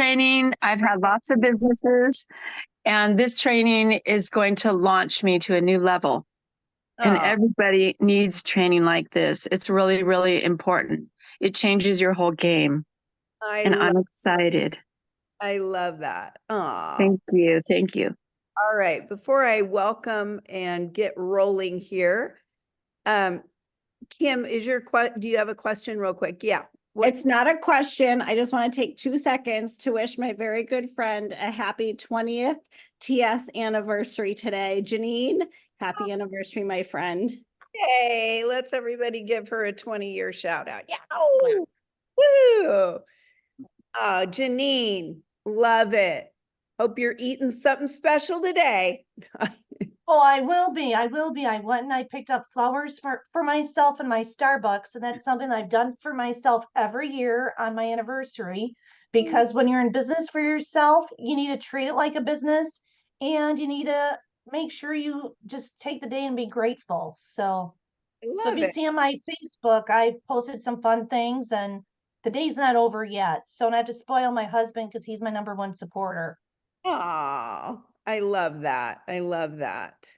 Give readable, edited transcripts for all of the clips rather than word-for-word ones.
training. I've had lots of businesses, and this training is going to launch me to a new level. And Oh, everybody needs training like this. It's really, really important. It changes your whole game, I and love I'm excited. I love that. Oh, Thank you. Thank you. all right. Before I welcome and get rolling here, um, Kim, do you have a question real quick? Yeah. It's not a question. I just want to take 2 seconds to wish my very good friend a happy 20th TS anniversary today. Janine, happy anniversary, my friend. Hey, let's everybody give her a 20-year shout out. Yeah. Woo. Janine, love it. Hope you're eating something special today. Oh, I will be. I will be. I went and I picked up flowers for myself and my Starbucks, and that's something I've done for myself every year on my anniversary. Because when you're in business for yourself, you need to treat it like a business, and you need to make sure you just take the day and be grateful. So I if love you it. see on my Facebook, I posted some fun things, and the day's not over yet. So I have to spoil my husband because he's my #1 supporter. Oh, I love that. I love that.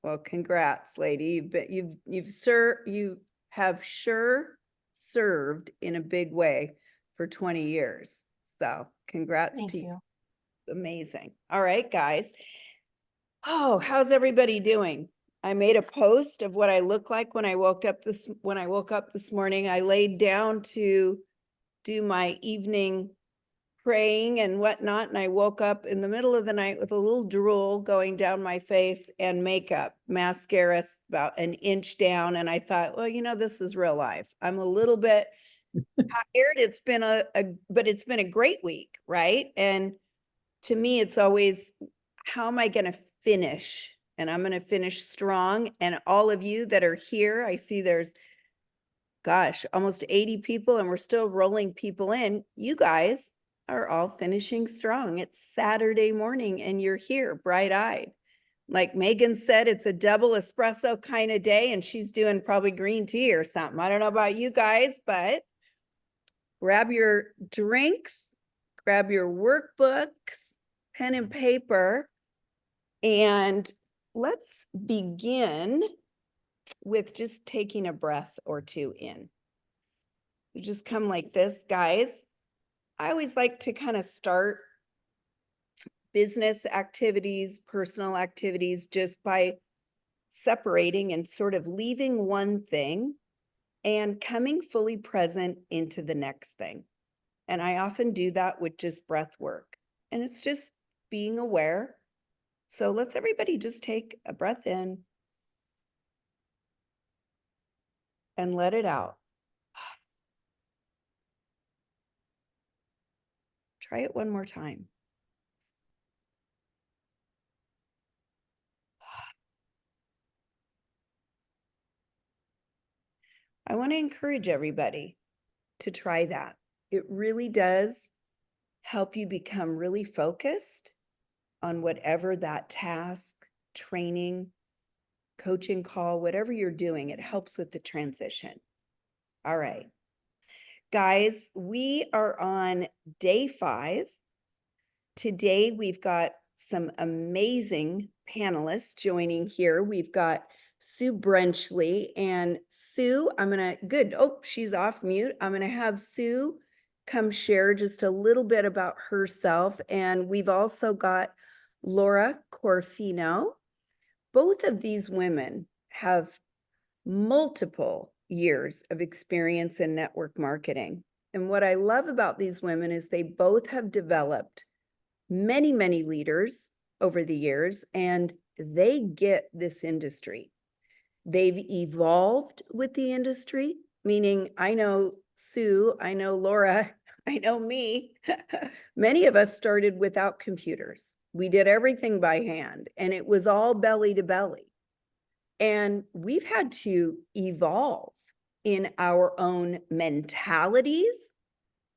Well, congrats, lady. But you have sure served in a big way for 20 years. So congrats Thank to you. you. Amazing. All right, guys. Oh, how's everybody doing? I made a post of what I look like when I woke up this morning. I laid down to do my evening praying and whatnot, and I woke up in the middle of the night with a little drool going down my face and makeup, mascara about an inch down, and I thought, well, this is real life. I'm a little bit tired. It's been but it's been a great week, right? And to me, it's always, how am I going to finish? And I'm going to finish strong. And all of you that are here, I see there's, gosh, almost 80 people, and we're still rolling people in. You guys are all finishing strong. It's Saturday morning and you're here bright-eyed. Like Megan said, it's a double espresso kind of day, and she's doing probably green tea or something. I don't know about you guys, but grab your drinks, grab your workbooks, pen and paper, and let's begin with just taking a breath or two in. You just come like this, guys. I always like to kind of start business activities, personal activities, just by separating and sort of leaving one thing and coming fully present into the next thing. And I often do that with just breath work. And it's just being aware. So let's everybody just take a breath in and let it out. Try it one more time. I want to encourage everybody to try that. It really does help you become really focused on whatever that task, training, coaching call, whatever you're doing. It helps with the transition. All right. Guys, we are on day 5. Today, we've got some amazing panelists joining here. We've got Sue Brenchley, and Sue, good. Oh, she's off mute. I'm going to have Sue come share just a little bit about herself. And we've also got Laura Corfino. Both of these women have multiple years of experience in network marketing. And what I love about these women is they both have developed many, many leaders over the years, and they get this industry. They've evolved with the industry, meaning I know Sue, I know Laura, I know me. Many of us started without computers. We did everything by hand, and it was all belly to belly. And we've had to evolve in our own mentalities,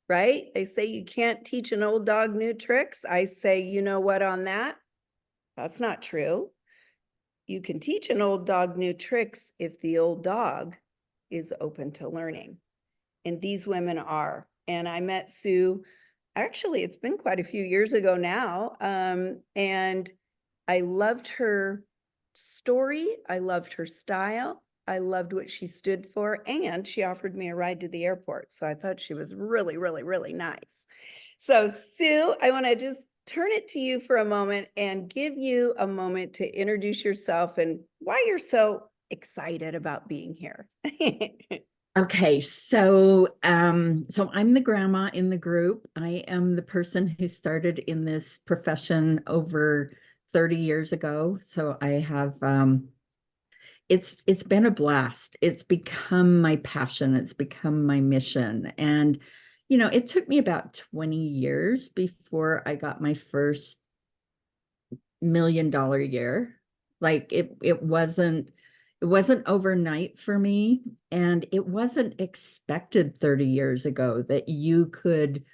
right? They say you can't teach an old dog new tricks. I say, you know what on that? That's not true. You can teach an old dog new tricks if the old dog is open to learning. And these women are. And I met Sue actually, it's been quite a few years ago now. And I loved her story. I loved her style. I loved what she stood for, and she offered me a ride to the airport. So I thought she was really, really, really nice. So Sue, I want to just turn it to you for a moment and give you a moment to introduce yourself and why you're so excited about being here. Okay, so I'm the grandma in the group. I am the person who started in this profession over 30 years ago. So I have it's been a blast. It's become my passion. It's become my mission. And it took me about 20 years before I got my first $1 million year. Like it wasn't overnight for me, and it wasn't expected 30 years ago that you could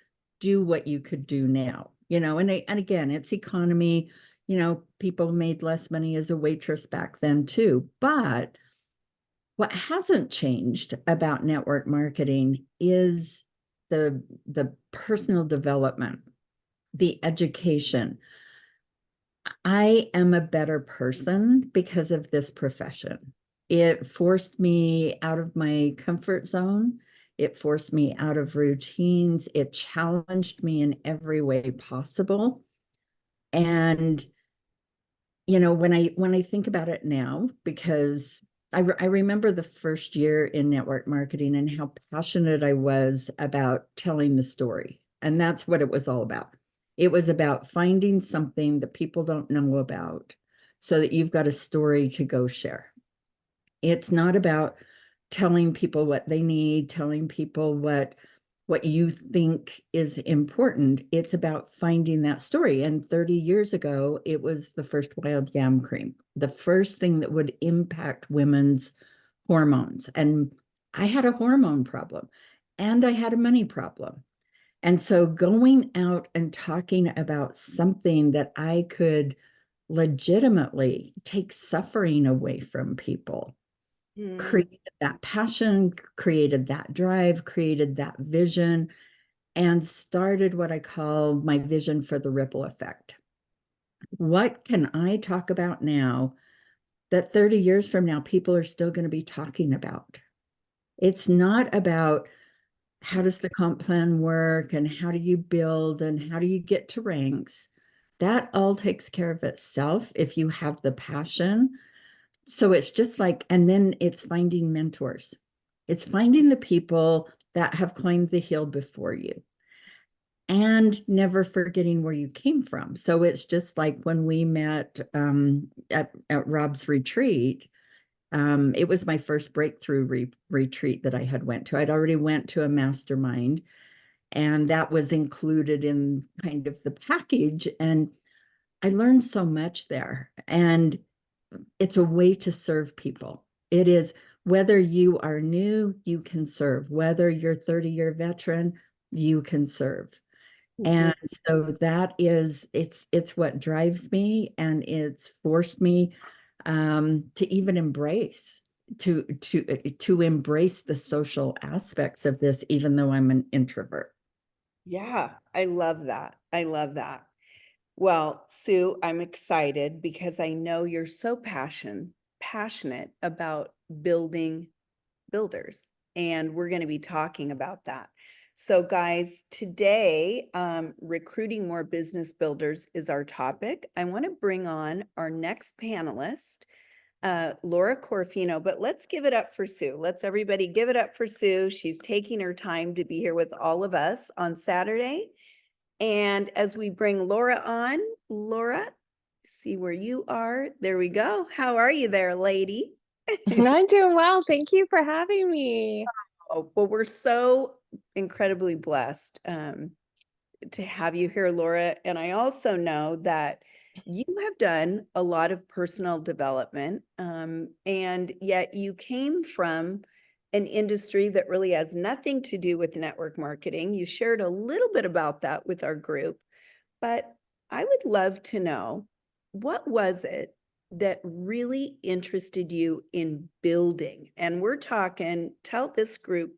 do what you could do now. And again, it's economy. People made less money as a waitress back then too. But what hasn't changed about network marketing is the personal development, the education. I am a better person because of this profession. It forced me out of my comfort zone. It forced me out of routines. It challenged me in every way possible. And, when I think about it now, because I remember the first year in network marketing and how passionate I was about telling the story. And that's what it was all about. It was about finding something that people don't know about so that you've got a story to go share. It's not about telling people what they need, telling people what you think is important. It's about finding that story. And 30 years ago, it was the first wild yam cream, the first thing that would impact women's hormones. And I had a hormone problem and I had a money problem. And so going out and talking about something that I could legitimately take suffering away from people created that passion, created that drive, created that vision, and started what I call my vision for the ripple effect. What can I talk about now that 30 years from now, people are still going to be talking about? It's not about how does the comp plan work and how do you build and how do you get to ranks. That all takes care of itself if you have the passion. So it's just like, and then it's finding mentors. It's finding the people that have climbed the hill before you and never forgetting where you came from. So it's just like when we met at Rob's retreat. It was my first breakthrough retreat that I had went to. I'd already went to a mastermind, and that was included in kind of the package. And I learned so much there. And it's a way to serve people. It is, whether you are new, you can serve. Whether you're 30-year veteran, you can serve. And so that is, it's what drives me, and it's forced me to even embrace to embrace the social aspects of this, even though I'm an introvert. Yeah, I love that. I love that. Well, Sue, I'm excited because I know you're so passionate about building builders, and we're going to be talking about that. So guys, today, recruiting more business builders is our topic. I want to bring on our next panelist, Laura Corfino, but let's give it up for Sue. Let's everybody give it up for Sue. She's taking her time to be here with all of us on Saturday. And as we bring Laura on, Laura, see where you are. There we go. How are you there, lady? I'm doing well. Thank you for having me. Oh, well, we're so incredibly blessed to have you here, Laura. And I also know that you have done a lot of personal development, and yet you came from an industry that really has nothing to do with network marketing. You shared a little bit about that with our group, but I would love to know, what was it that really interested you in building? And we're talking, tell this group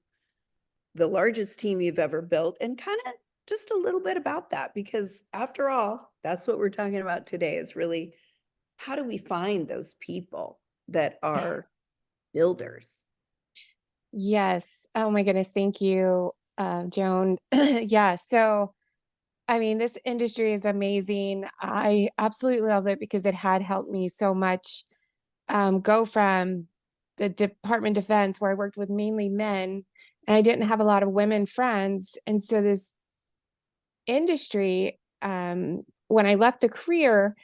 the largest team you've ever built, and kind of just a little bit about that, because after all, that's what we're talking about today, is really how do we find those people that are builders? Yes. Oh my goodness. Thank you, Joan. Yeah. So, I mean, this industry is amazing. I absolutely love it because it had helped me so much go from the Department of Defense, where I worked with mainly men, and I didn't have a lot of women friends. And so this industry, when I left the career,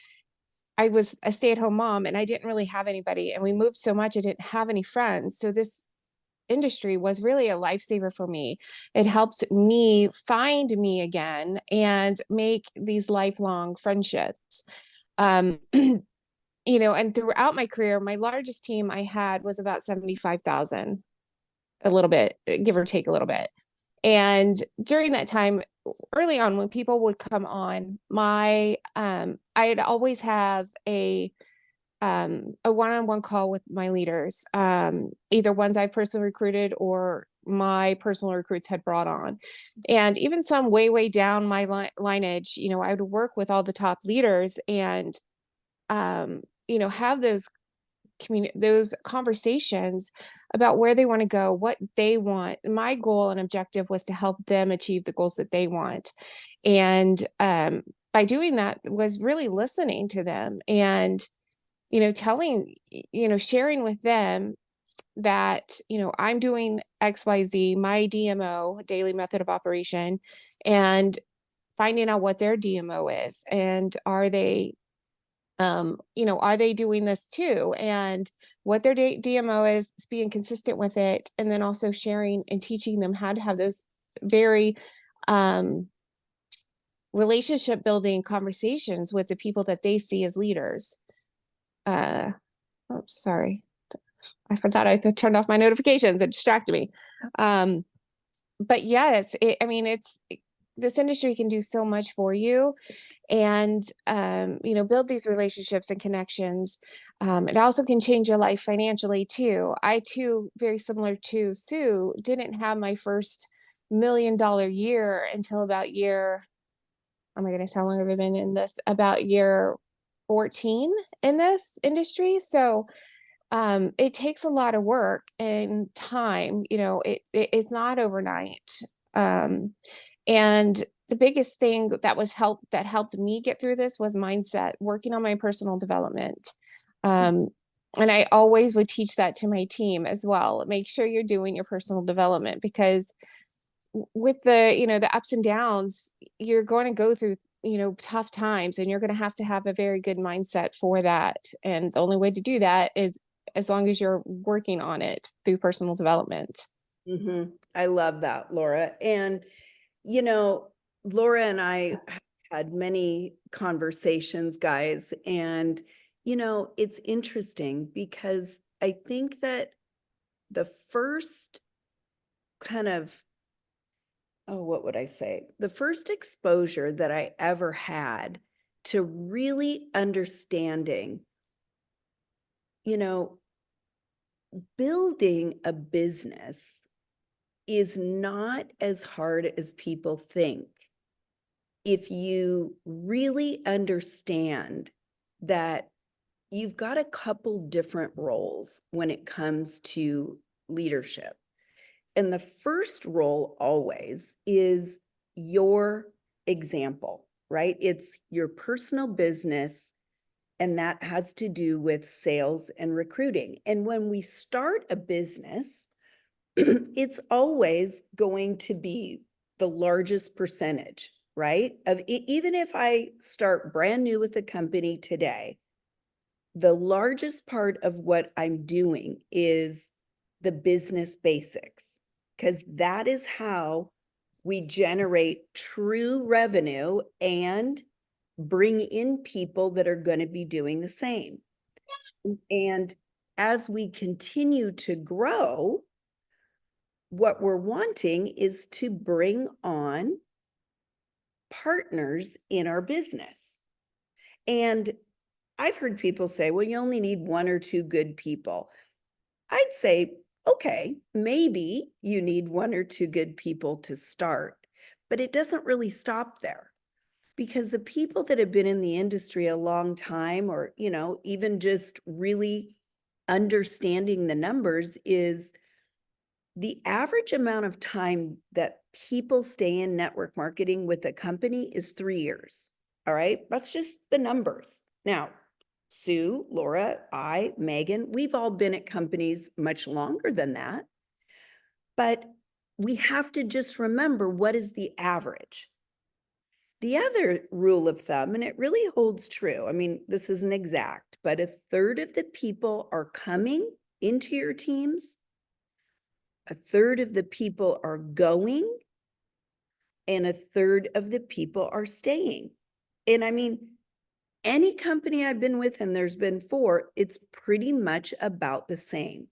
I was a stay-at-home mom and I didn't really have anybody. And we moved so much, I didn't have any friends. So this industry was really a lifesaver for me. It helped me find me again and make these lifelong friendships. And throughout my career, my largest team I had was about 75,000, a little bit, give or take a little bit. And during that time, early on, when people would come on, I'd always have a one-on-one call with my leaders, either ones I personally recruited or my personal recruits had brought on. And even some way down my lineage, I would work with all the top leaders and, have those conversations about where they want to go, what they want. My goal and objective was to help them achieve the goals that they want. And by doing that was really listening to them and, sharing with them that, I'm doing XYZ, my DMO, daily method of operation, and finding out what their DMO is. And are they doing this too? And what their DMO is, being consistent with it, and then also sharing and teaching them how to have those very relationship building conversations with the people that they see as leaders. Sorry. I forgot I turned off my notifications. It distracted me. But yeah, this industry can do so much for you, and build these relationships and connections. It also can change your life financially too. I too, very similar to Sue, didn't have my first $1 million year until about year, oh my goodness, how long have I been in this? About year 14 in this industry. So it takes a lot of work and time. It's not overnight. And the biggest thing that helped me get through this was mindset, working on my personal development. And I always would teach that to my team as well. Make sure you're doing your personal development, because with the ups and downs, you're going to go through, tough times, and you're going to have a very good mindset for that. And the only way to do that is as long as you're working on it through personal development. Mm-hmm. I love that, Laura. And, Laura and I have had many conversations, guys, and, it's interesting because I think that the first kind of, what would I say? The first exposure that I ever had to really understanding, building a business is not as hard as people think if you really understand that you've got a couple different roles when it comes to leadership. And the first role always is your example, right? It's your personal business, and that has to do with sales and recruiting. And when we start a business, it's always going to be the largest percentage, right? Even if I start brand new with a company today, the largest part of what I'm doing is the business basics, because that is how we generate true revenue and bring in people that are going to be doing the same. And as we continue to grow, what we're wanting is to bring on partners in our business. And I've heard people say, well, you only need 1 or 2 good people. I'd say, okay, maybe you need 1 or 2 good people to start, But it doesn't really stop there, because the people that have been in the industry a long time, or, you know, even just really understanding the numbers, is the average amount of time that people stay in network marketing with a company is 3 years. All right. That's just the numbers. Now, Sue, Laura, I, Megan, we've all been at companies much longer than that. But we have to just remember, what is the average? The other rule of thumb, and it really holds true, I mean, this isn't exact, but a third of the people are coming into your teams, a third of the people are going, and a third of the people are staying. And I mean, any company I've been with, and there's been 4, it's pretty much about the same.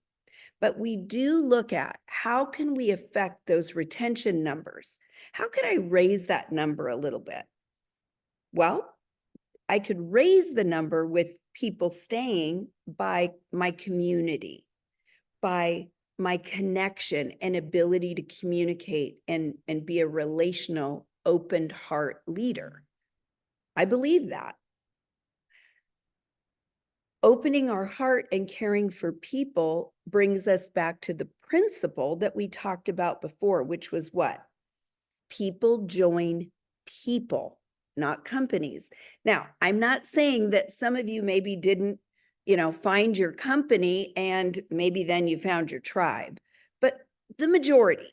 But we do look at, how can we affect those retention numbers? How can I raise that number a little bit? Well, I could raise the number with people staying by my community, by my connection and ability to communicate and be a relational, open heart leader. I believe that. Opening our heart and caring for people brings us back to the principle that we talked about before, which was what? People join people, not companies. Now, I'm not saying that some of you maybe didn't, you know, find your company and maybe then you found your tribe, but the majority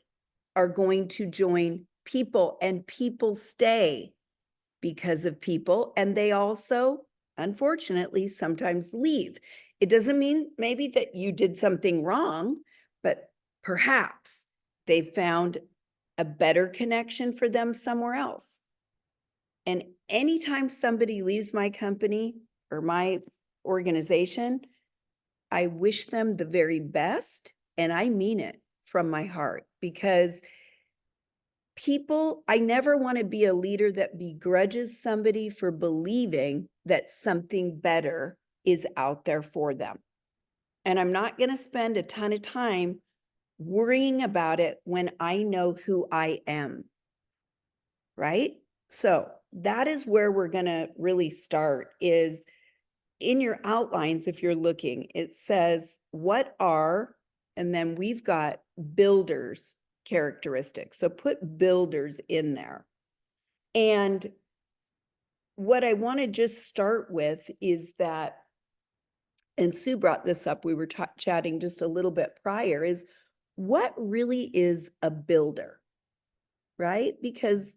are going to join people, and people stay because of people. And they also, unfortunately, sometimes leave. It doesn't mean maybe that you did something wrong, but perhaps they found a better connection for them somewhere else. And anytime somebody leaves my company or my organization, I wish them the very best. And I mean it from my heart, because people, I never want to be a leader that begrudges somebody for believing that something better is out there for them. And I'm not going to spend a ton of time worrying about it when I know who I am. Right? So that is where we're going to really start, is in your outlines. If you're looking, it says, what are, and then we've got builders characteristics. So put builders in there. And what I want to just start with is that, and Sue brought this up, we were chatting just a little bit prior, is what really is a builder, right? Because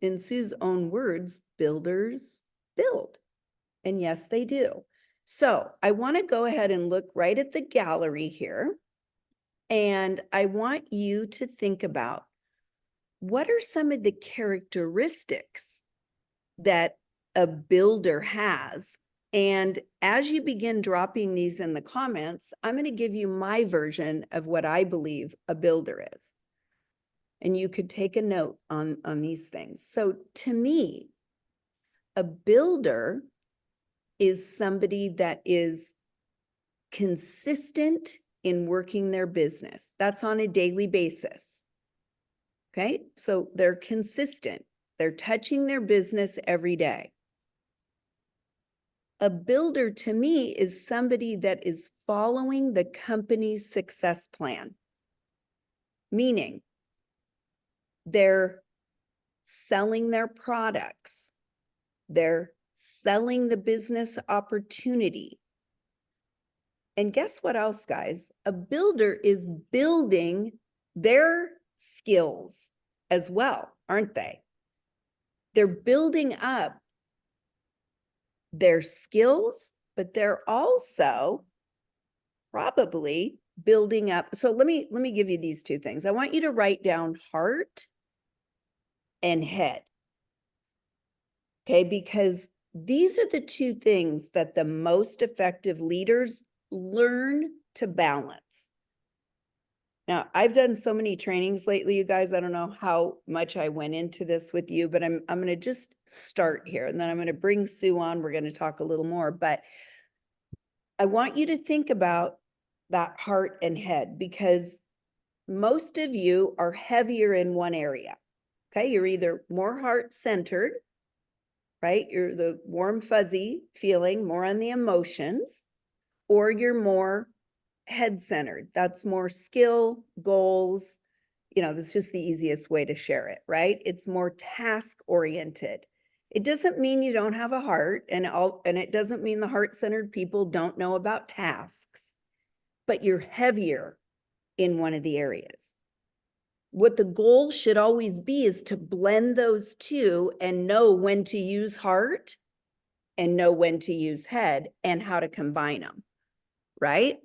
in Sue's own words, builders build. And yes, they do. So I want to go ahead and look right at the gallery here. And I want you to think about, what are some of the characteristics that a builder has? And as you begin dropping these in the comments, I'm going to give you my version of what I believe a builder is. And you could take a note on these things. So to me, a builder is somebody that is consistent in working their business. That's on a daily basis. Okay, so they're consistent. They're touching their business every day. A builder to me is somebody that is following the company's success plan, meaning they're selling their products, they're selling the business opportunity. And guess what else, guys? A builder is building their skills as well, aren't they? They're building up their skills, but they're also probably building up. So let me give you these 2 things. I want you to write down heart and head. Okay, because these are the 2 things that the most effective leaders learn to balance. Now, I've done so many trainings lately, you guys. I don't know how much I went into this with you, but I'm going to just start here, and then I'm going to bring Sue on. We're going to talk a little more, but I want you to think about that heart and head, because most of you are heavier in one area. Okay, you're either more heart-centered, right? You're the warm, fuzzy feeling, more on the emotions, or you're more head-centered. That's more skill, goals. That's just the easiest way to share it, right? It's more task-oriented. It doesn't mean you don't have a heart, and it doesn't mean the heart-centered people don't know about tasks, but you're heavier in one of the areas. What the goal should always be is to blend those two and know when to use heart and know when to use head and how to combine them, right?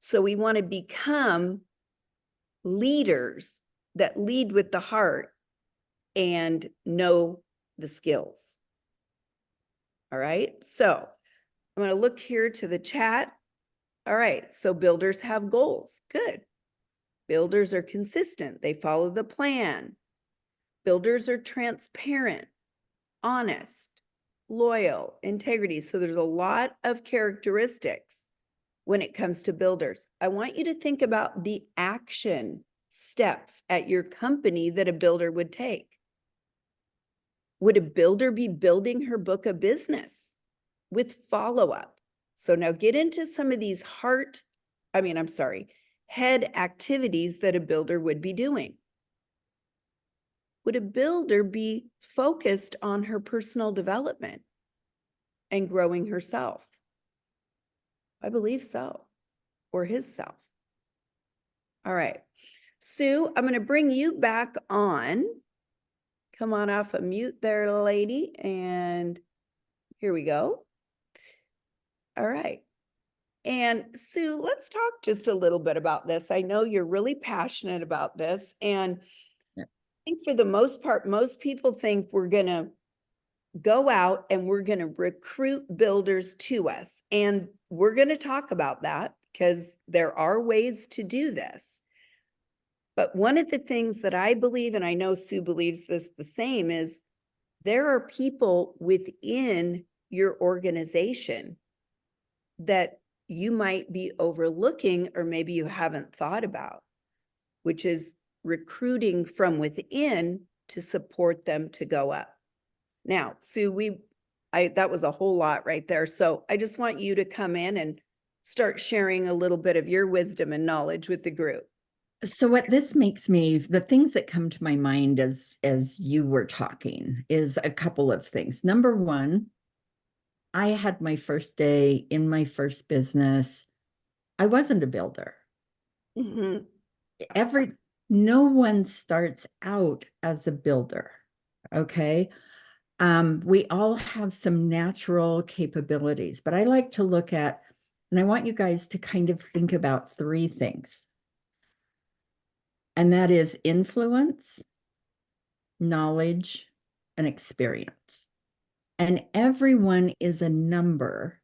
So we want to become leaders that lead with the heart and know the skills. All right, so I'm going to look here to the chat. All right, so builders have goals. Good. Builders are consistent. They follow the plan. Builders are transparent, honest, loyal, integrity. So there's a lot of characteristics when it comes to builders. I want you to think about the action steps at your company that a builder would take. Would a builder be building her book of business with follow-up? So now get into some of these head activities that a builder would be doing. Would a builder be focused on her personal development and growing herself? I believe so, or his self. All right, Sue, I'm going to bring you back on. Come on off of mute there, lady, and here we go. All right. And Sue, let's talk just a little bit about this. I know you're really passionate about this, and Yeah. I think for the most part, most people think we're going to go out and we're going to recruit builders to us. And we're going to talk about that because there are ways to do this. But one of the things that I believe, and I know Sue believes this the same, is there are people within your organization that you might be overlooking, or maybe you haven't thought about, which is recruiting from within to support them to go up. Now, Sue, that was a whole lot right there. So I just want you to come in and start sharing a little bit of your wisdom and knowledge with the group. So what this makes me, the things that come to my mind as you were talking is a couple of things. Number one, I had my first day in my first business. I wasn't a builder. Mhm. No one starts out as a builder. Okay. We all have some natural capabilities, but I like to look at, and I want you guys to kind of think about three things. And that is influence, knowledge, and experience. And everyone is a number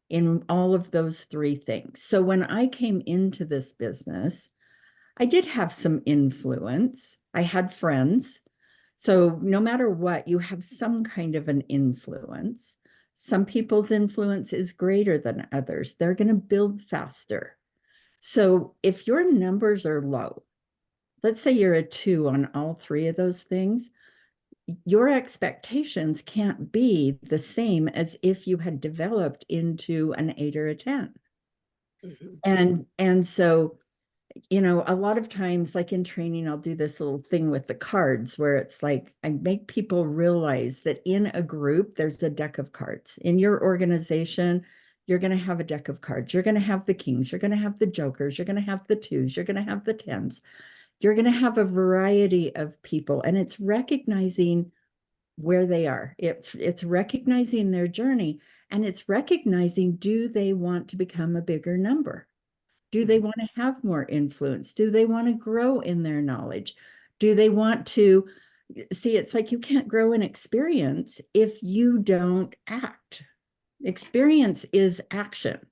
in all of those three things. So when I came into this business, I did have some influence. I had friends. So no matter what, you have some kind of an influence. Some people's influence is greater than others. They're going to build faster. So if your numbers are low, let's say you're a 2 on all three of those things, your expectations can't be the same as if you had developed into an 8 or a 10. Mhm. And so, a lot of times, like in training, I'll do this little thing with the cards where it's like I make people realize that in a group, there's a deck of cards. In your organization, you're going to have a deck of cards. You're going to have the kings. You're going to have the jokers. You're going to have the 2s. You're going to have the 10s. You're going to have a variety of people, and it's recognizing where they are. It's recognizing their journey, and it's recognizing, do they want to become a bigger number? Do they want to have more influence? Do they want to grow in their knowledge? Do they want to see? It's like you can't grow in experience if you don't act. Experience is action.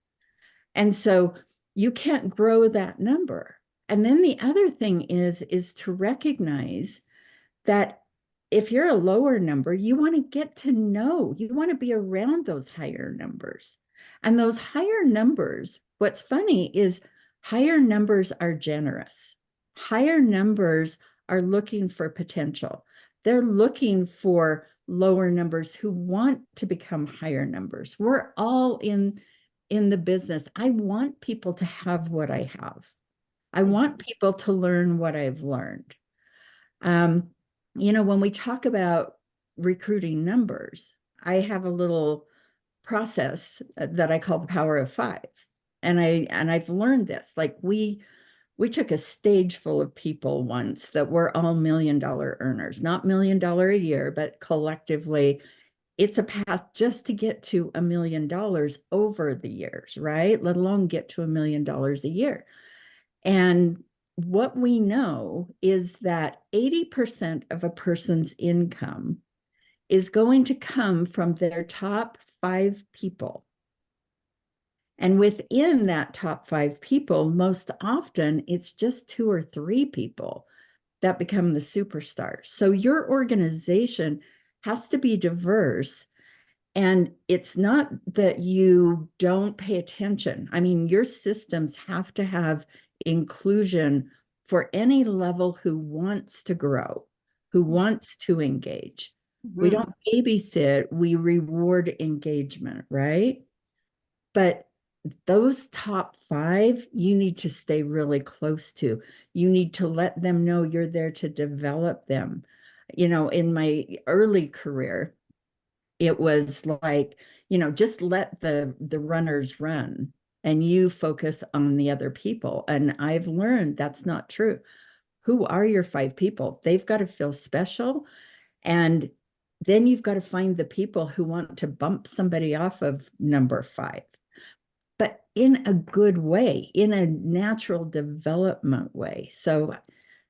And so you can't grow that number. And then the other thing is to recognize that if you're a lower number, you want to get to know, you want to be around those higher numbers. And those higher numbers, what's funny is higher numbers are generous. Higher numbers are looking for potential. They're looking for lower numbers who want to become higher numbers. We're all in the business. I want people to have what I have. I want people to learn what I've learned. When we talk about recruiting numbers, I have a little process that I call the power of 5. And I've learned this. Like we took a stage full of people once that were all $1 million earners, not $1 million a year, but collectively it's a path just to get to $1 million over the years, right? Let alone get to $1 million a year. And what we know is that 80% of a person's income is going to come from their top 5 people. And within that top 5 people, most often it's just 2 or 3 people that become the superstars. So your organization has to be diverse. And it's not that you don't pay attention. I mean, your systems have to have inclusion for any level who wants to grow, who wants to engage. We don't babysit, we reward engagement, right? But those top 5, you need to stay really close to. You need to let them know you're there to develop them. In my early career, it was like, just let the runners run and you focus on the other people. And I've learned that's not true. Who are your 5 people? They've got to feel special. And then you've got to find the people who want to bump somebody off of number 5, but in a good way, in a natural development way. So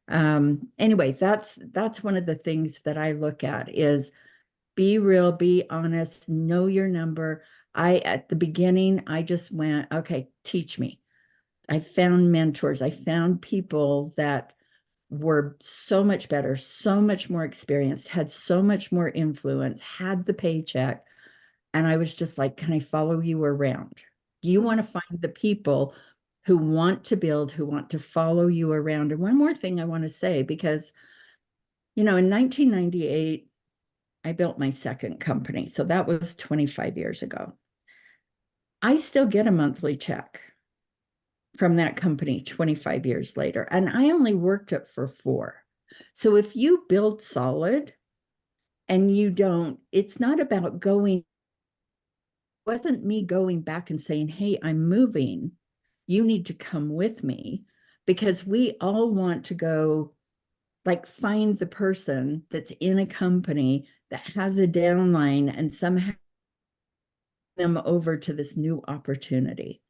anyway, that's one of the things that I look at is be real, be honest, know your number. At the beginning, I just went, okay, teach me. I found mentors. I found people that were so much better, so much more experienced, had so much more influence, had the paycheck. And I was just like, can I follow you around? You want to find the people who want to build, who want to follow you around. And one more thing I want to say, because, in 1998, I built my second company. So that was 25 years ago. I still get a monthly check from that company 25 years later. And I only worked it for 4. So if you build solid and you don't, it's not about going, it wasn't me going back and saying, hey, I'm moving. You need to come with me, because we all want to go like find the person that's in a company that has a downline and somehow them over to this new opportunity.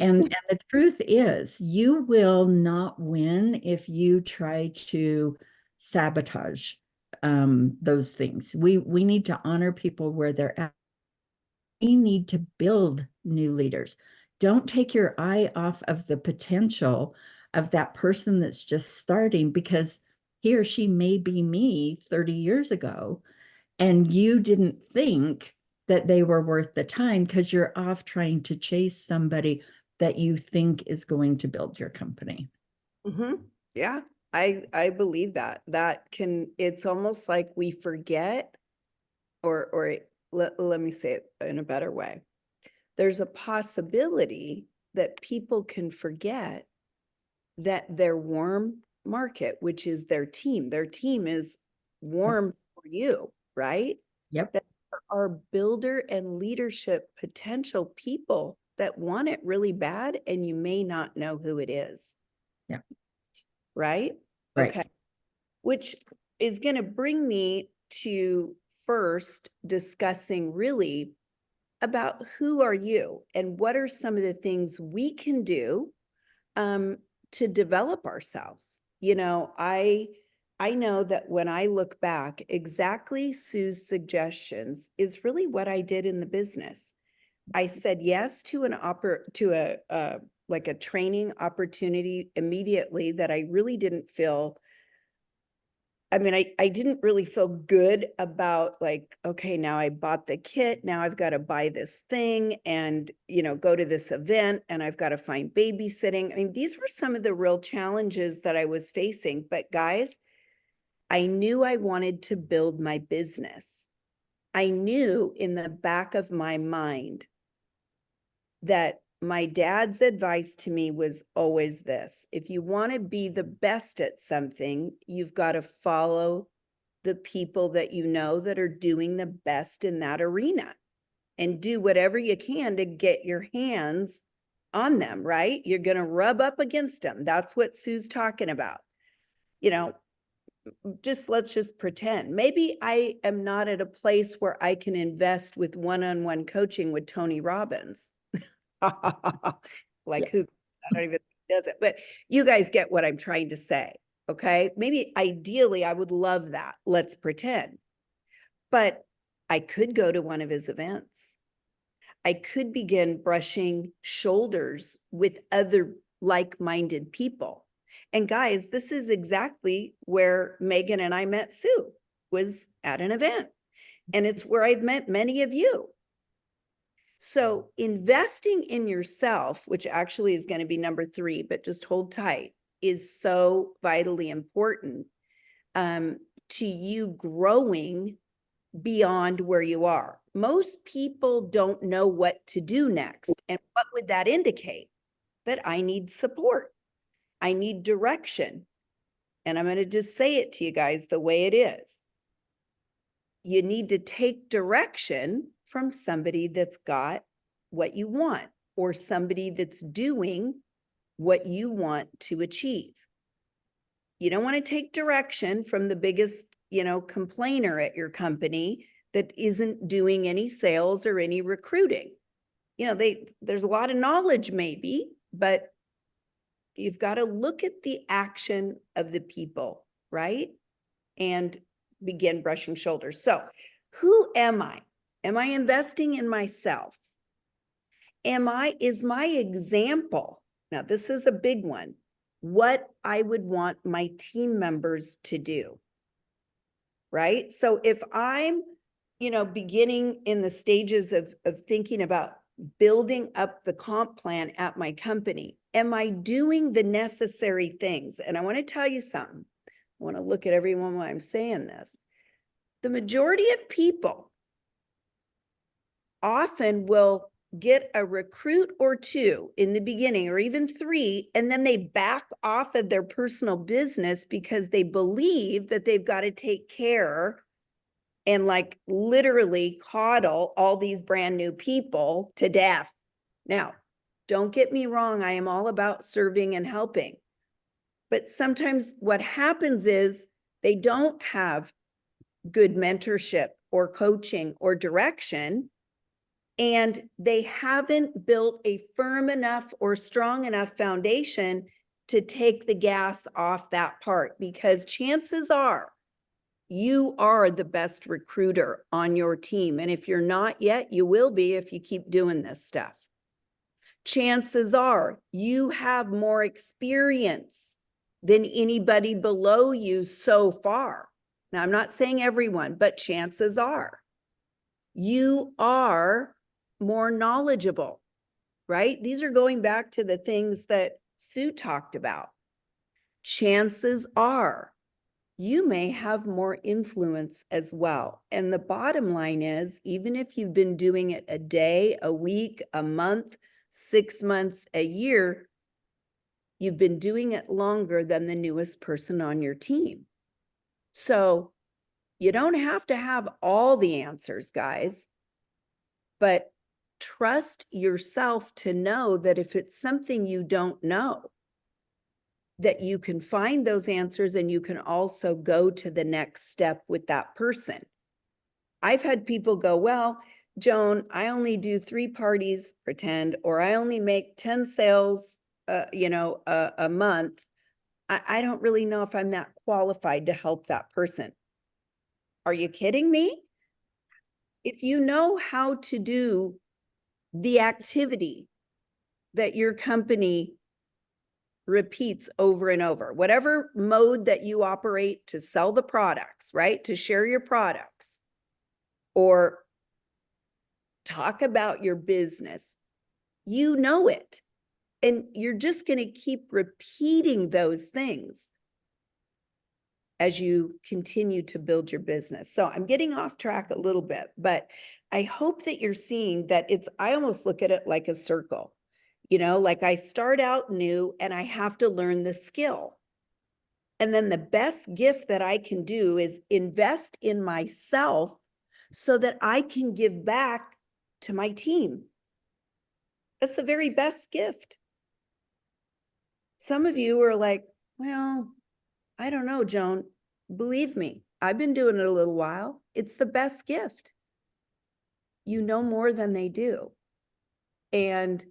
And the truth is, you will not win if you try to sabotage those things. We need to honor people where they're at. We need to build new leaders. Don't take your eye off of the potential of that person that's just starting, because he or she may be me 30 years ago, and you didn't think that they were worth the time because you're off trying to chase somebody that you think is going to build your company. Yeah, I believe that. It's almost like we forget, or let me say it in a better way. There's a possibility that people can forget that their warm market, which is their team is warm for you, right? Yep. That there are builder and leadership potential people that want it really bad, and you may not know who it is. Yep. Right? Right. Okay. Which is going to bring me to first discussing really about who are you and what are some of the things we can do to develop ourselves. I know that when I look back, exactly Sue's suggestions is really what I did in the business. I said yes to a training opportunity immediately that I really didn't feel. I mean, I didn't really feel good about, like, okay, now I bought the kit. Now I've got to buy this thing and, go to this event, and I've got to find babysitting. I mean, these were some of the real challenges that I was facing. But guys, I knew I wanted to build my business. I knew in the back of my mind that my dad's advice to me was always this: if you want to be the best at something, you've got to follow the people that you know that are doing the best in that arena and do whatever you can to get your hands on them, right? You're going to rub up against them. That's what Sue's talking about. You know, let's just pretend. Maybe I am not at a place where I can invest with one-on-one coaching with Tony Robbins. Like who, I don't even think he does it, but you guys get what I'm trying to say. Okay. Maybe ideally I would love that. Let's pretend, but I could go to one of his events. I could begin brushing shoulders with other like-minded people. And guys, this is exactly where Megan and I met Sue, was at an event. And it's where I've met many of you. So investing in yourself, which actually is going to be number 3, but just hold tight, is so vitally important to you growing beyond where you are. Most people don't know what to do next. And what would that indicate? That I need support. I need direction. And I'm going to just say it to you guys the way it is. You need to take direction from somebody that's got what you want, or somebody that's doing what you want to achieve. You don't want to take direction from the biggest, complainer at your company that isn't doing any sales or any recruiting. There's a lot of knowledge maybe, but you've got to look at the action of the people, right? And begin brushing shoulders. So who am I? Am I investing in myself? Is my example, now this is a big one, what I would want my team members to do, right? So if I'm, beginning in the stages of thinking about building up the comp plan at my company, am I doing the necessary things? And I want to tell you something. I want to look at everyone while I'm saying this. The majority of people often will get a recruit or 2 in the beginning, or even 3, and then they back off of their personal business because they believe that they've got to take care and like literally coddle all these brand new people to death. Now, don't get me wrong, I am all about serving and helping. But sometimes what happens is they don't have good mentorship or coaching or direction, and they haven't built a firm enough or strong enough foundation to take the gas off that part, because chances are you are the best recruiter on your team. And if you're not yet, you will be if you keep doing this stuff. Chances are you have more experience than anybody below you so far. Now, I'm not saying everyone, but chances are you are more knowledgeable, right? These are going back to the things that Sue talked about. Chances are you may have more influence as well. And the bottom line is, even if you've been doing it a day, a week, a month, 6 months, a year, you've been doing it longer than the newest person on your team. So you don't have to have all the answers, guys, but trust yourself to know that if it's something you don't know, that you can find those answers and you can also go to the next step with that person. I've had people go, well, Joan, I only do 3 parties, pretend, or I only make 10 sales, a month. I don't really know if I'm that qualified to help that person. Are you kidding me? If you know how to do the activity that your company repeats over and over, whatever mode that you operate to sell the products, right? To share your products or talk about your business, you know it. And you're just going to keep repeating those things. as you continue to build your business. So I'm getting off track a little bit, but I hope that you're seeing that I almost look at it like a circle. Like I start out new and I have to learn the skill. And then the best gift that I can do is invest in myself so that I can give back to my team. That's the very best gift. Some of you are like, well, I don't know, Joan. Believe me, I've been doing it a little while. It's the best gift. You know more than they do. And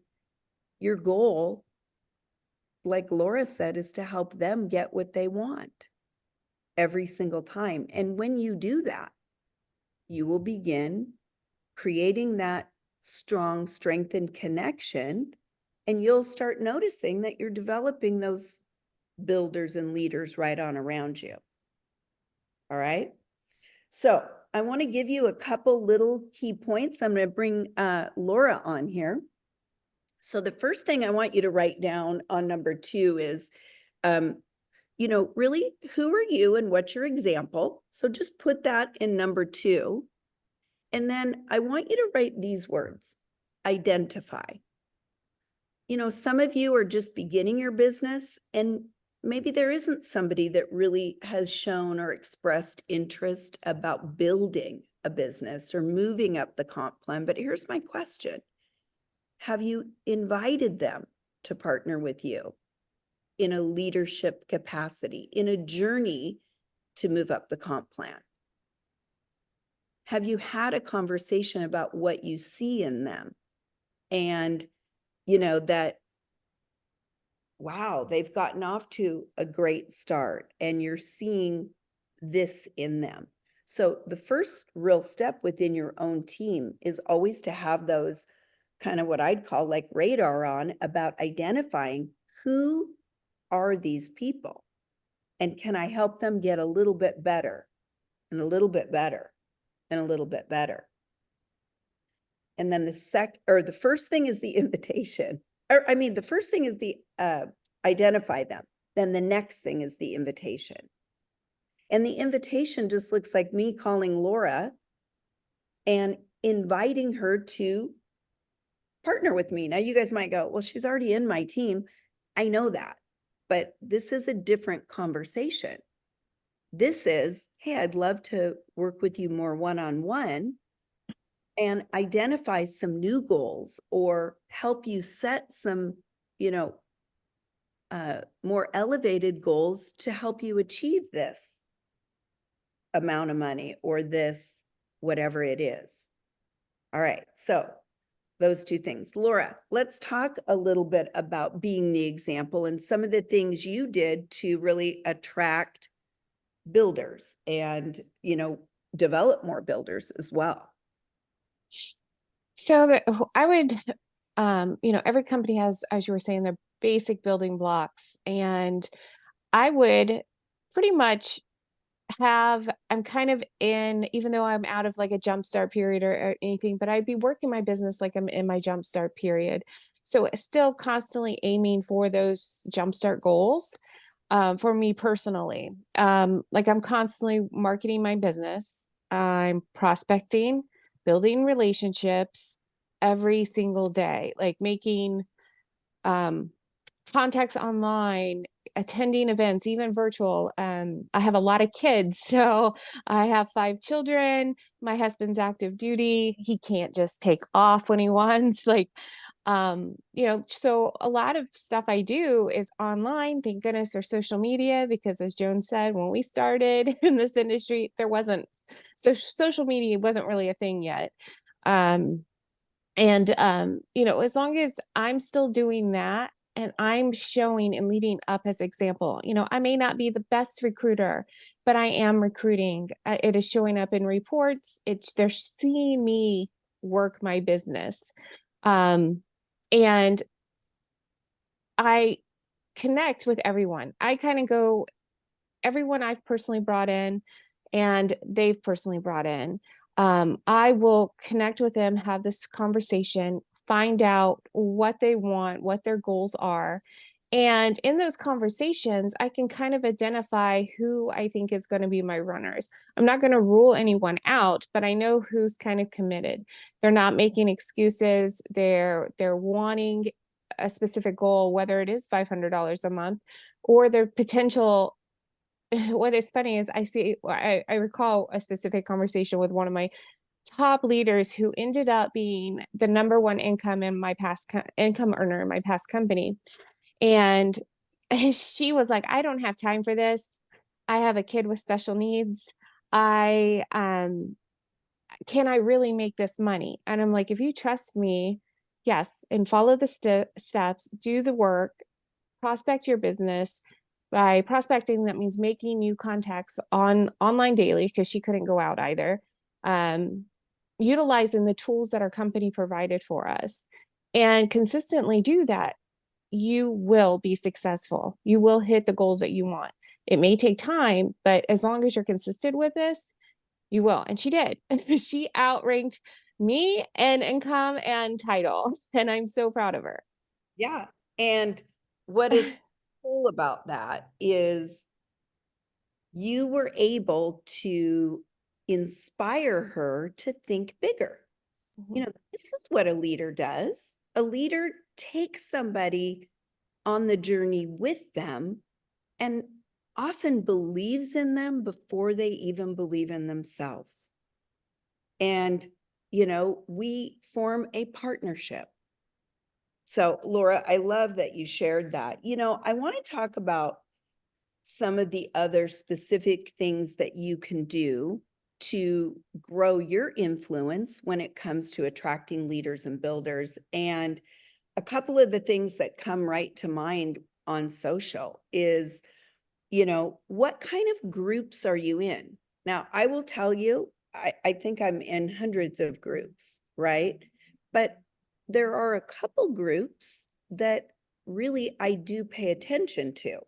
your goal, like Laura said, is to help them get what they want every single time. And when you do that, you will begin creating that strong, strengthened connection, and you'll start noticing that you're developing those builders and leaders right on around you. All right. So I want to give you a couple little key points. I'm going to bring Laura on here. So the first thing I want you to write down on number 2 is, really, who are you and what's your example? So just put that in number 2. And then I want you to write these words: identify. Some of you are just beginning your business, and maybe there isn't somebody that really has shown or expressed interest about building a business or moving up the comp plan. But here's my question. Have you invited them to partner with you in a leadership capacity, in a journey to move up the comp plan? Have you had a conversation about what you see in them? And, that, wow, they've gotten off to a great start and you're seeing this in them. So the first real step within your own team is always to have those kind of what I'd call like radar on about identifying who are these people and can I help them get a little bit better and a little bit better and a little bit better. And then the first thing is the invitation, the first thing is the identify them. Then the next thing is the invitation. And the invitation just looks like me calling Laura and inviting her to partner with me. Now you guys might go, well, she's already in my team. I know that, but this is a different conversation. This is, hey, I'd love to work with you more one-on-one and identify some new goals or help you set some, more elevated goals to help you achieve this amount of money or this, whatever it is. All right. So those 2 things. Laura, let's talk a little bit about being the example and some of the things you did to really attract builders and, develop more builders as well. So I would, every company has, as you were saying, their basic building blocks. And I would pretty much I'm kind of in, even though I'm out of like a jumpstart period or anything, but I'd be working my business like I'm in my jumpstart period. So still constantly aiming for those jumpstart goals for me personally. Like I'm constantly marketing my business. I'm prospecting, building relationships every single day, like making contacts online, attending events, even virtual. I have a lot of kids. So I have 5 children. My husband's active duty. He can't just take off when he wants. So a lot of stuff I do is online, thank goodness, or social media, because as Joan said, when we started in this industry, there wasn't, so social media wasn't really a thing yet. As long as I'm still doing that, and I'm showing and leading up as example, I may not be the best recruiter, but I am recruiting. It is showing up in reports. They're seeing me work my business. And I connect with everyone. I kind of go, everyone I've personally brought in and they've personally brought in. I will connect with them, have this conversation, find out what they want, what their goals are, And in those conversations, I can kind of identify who I think is going to be my runners. I'm not going to rule anyone out, but I know who's kind of committed. They're not making excuses. They're wanting a specific goal, whether it is $500 a month or their potential. What is funny is I recall a specific conversation with one of my top leaders who ended up being the number one income earner in my past company. And she was like, I don't have time for this. I have a kid with special needs. Can I really make this money? And I'm like, if you trust me, yes, and follow the steps, do the work, prospect your business. By prospecting, that means making new contacts online daily, because she couldn't go out either. Utilizing the tools that our company provided for us, and consistently do that, you will be successful. You will hit the goals that you want. It may take time, but as long as you're consistent with this, you will. And she did. She outranked me in income and title. And I'm so proud of her. Yeah. And what is cool about that is you were able to inspire her to think bigger. You know, this is what a leader does. A leader takes somebody on the journey with them and often believes in them before they even believe in themselves. And, you know, we form a partnership. So, Laura, I love that you shared that. You know, I want to talk about some of the other specific things that you can do to grow your influence when it comes to attracting leaders and builders. And a couple of the things that come right to mind on social is, you know, what kind of groups are you in? Now, I will tell you, I think I'm in hundreds of groups, right? But there are a couple groups that really I do pay attention to,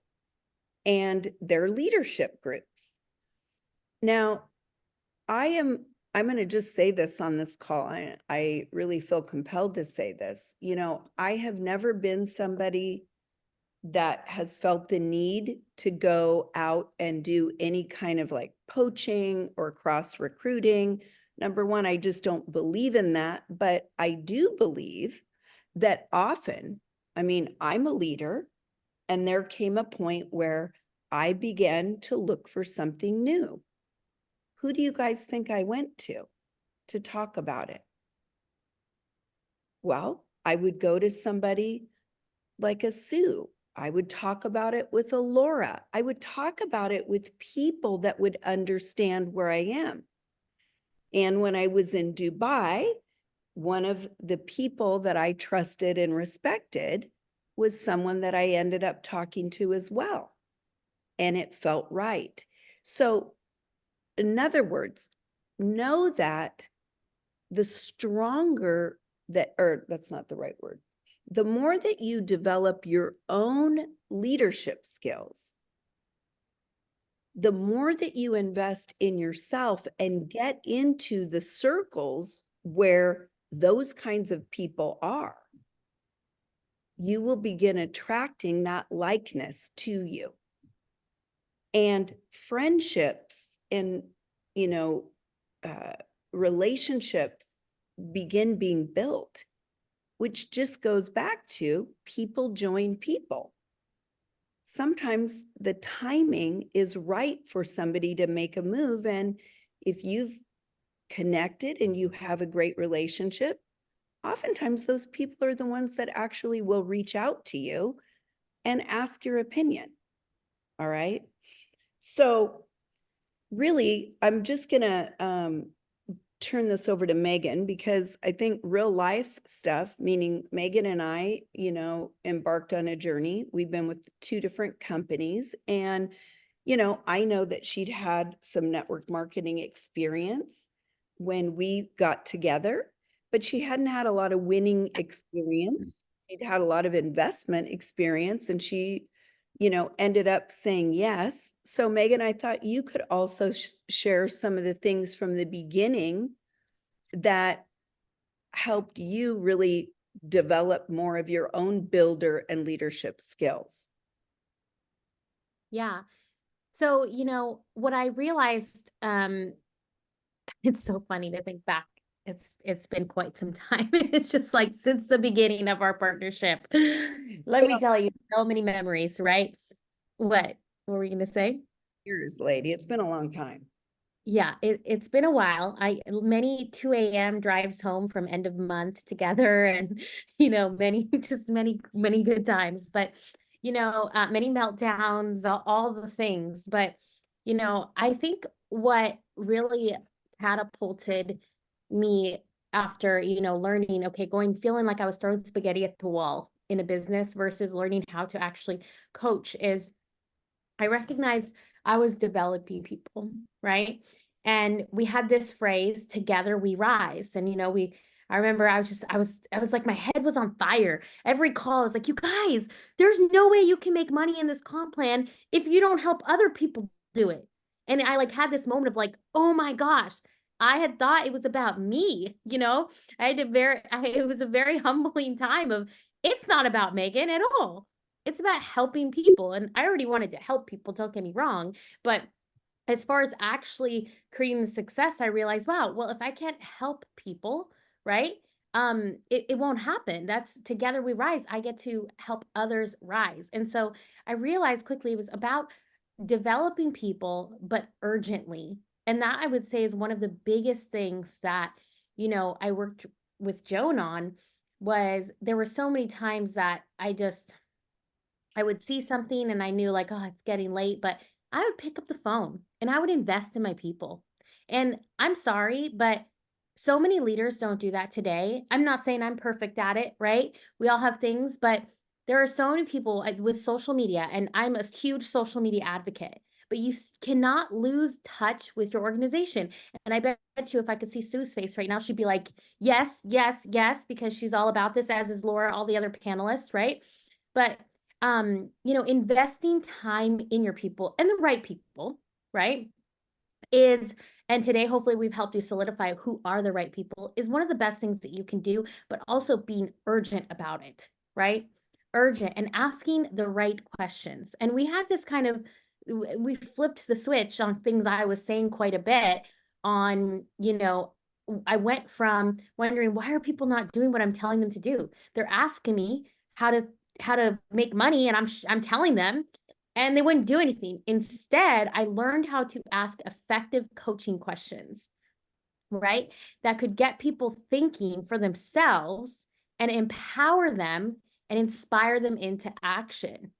and they're leadership groups. Now, I'm going to just say this on this call. I really feel compelled to say this. You know, I have never been somebody that has felt the need to go out and do any kind of like poaching or cross recruiting. Number one, I just don't believe in that, but I do believe that often, I mean, I'm a leader, and there came a point where I began to look for something new. Who do you guys think I went to talk about it? Well, I would go to somebody like a Sue. I would talk about it with a Laura. I would talk about it with people that would understand where I am. And when I was in Dubai, one of the people that I trusted and respected was someone that I ended up talking to as well. And it felt right. So, in other words, know that the stronger that, or that's not the right word, the more that you develop your own leadership skills, the more that you invest in yourself and get into the circles where those kinds of people are, you will begin attracting that likeness to you. And friendships and, you know, relationships begin being built, which just goes back to people join people. Sometimes the timing is right for somebody to make a move. And if you've connected and you have a great relationship, oftentimes those people are the ones that actually will reach out to you and ask your opinion. All right. So really, I'm just going to turn this over to Megan, because I think real life stuff, meaning Megan and I, you know, embarked on a journey. We've been with 2 different companies, and, you know, I know that she'd had some network marketing experience when we got together, but she hadn't had a lot of winning experience. She'd had a lot of investment experience, and she, you know, ended up saying yes. So Megan, I thought you could also share some of the things from the beginning that helped you really develop more of your own builder and leadership skills? Yeah. So, what I realized, it's so funny to think back. It's been quite some time. It's just like since the beginning of our partnership. Let me tell you, so many memories, right? What were we gonna say? Years, lady, it's been a long time. Yeah, it's been a while. Many 2 a.m. drives home from end of month together and many good times, but many meltdowns, all the things. But I think what really catapulted me after, learning, okay, feeling like I was throwing spaghetti at the wall in a business versus learning how to actually coach is I recognized I was developing people, right? And we had this phrase, together we rise. And I remember I was like, my head was on fire. Every call was like, you guys, there's no way you can make money in this comp plan if you don't help other people do it. And I like had this moment of like, oh my gosh, I had thought it was about me, it was a very humbling time of it's not about Megan at all. It's about helping people. And I already wanted to help people, don't get me wrong. But as far as actually creating the success, I realized, wow, well, if I can't help people, right? It won't happen. That's together we rise. I get to help others rise. And so I realized quickly it was about developing people, but urgently. And that I would say is one of the biggest things that, I worked with Joan on was there were so many times that I would see something and I knew like, oh, it's getting late, but I would pick up the phone and I would invest in my people. And I'm sorry, but so many leaders don't do that today. I'm not saying I'm perfect at it, right? We all have things, but there are so many people with social media, and I'm a huge social media advocate, but you cannot lose touch with your organization. And I bet you if I could see Sue's face right now, she'd be like, yes, yes, yes, because she's all about this, as is Laura, all the other panelists, right? But investing time in your people and the right people, right? And today, hopefully we've helped you solidify who are the right people is one of the best things that you can do, but also being urgent about it, right? Urgent and asking the right questions. And we had this we flipped the switch on things I was saying quite a bit on, I went from wondering, why are people not doing what I'm telling them to do? They're asking me how to make money, and I'm telling them, and they wouldn't do anything. Instead, I learned how to ask effective coaching questions, right? That could get people thinking for themselves and empower them and inspire them into action.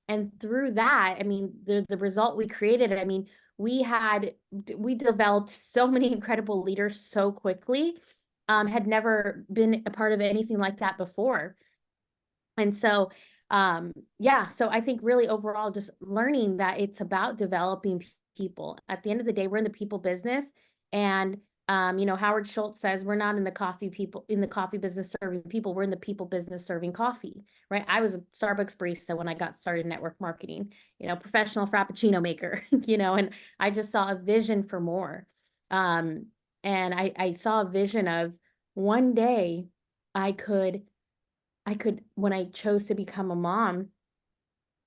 And through that, I mean, the result we created, I mean, we developed so many incredible leaders so quickly, had never been a part of anything like that before. And so, so I think really overall, just learning that it's about developing people. At the end of the day, we're in the people business. And, Howard Schultz says we're not in the coffee business serving people. We're in the people business serving coffee, right? I was a Starbucks barista when I got started in network marketing, professional Frappuccino maker, and I just saw a vision for more. And I saw a vision of one day I could, when I chose to become a mom,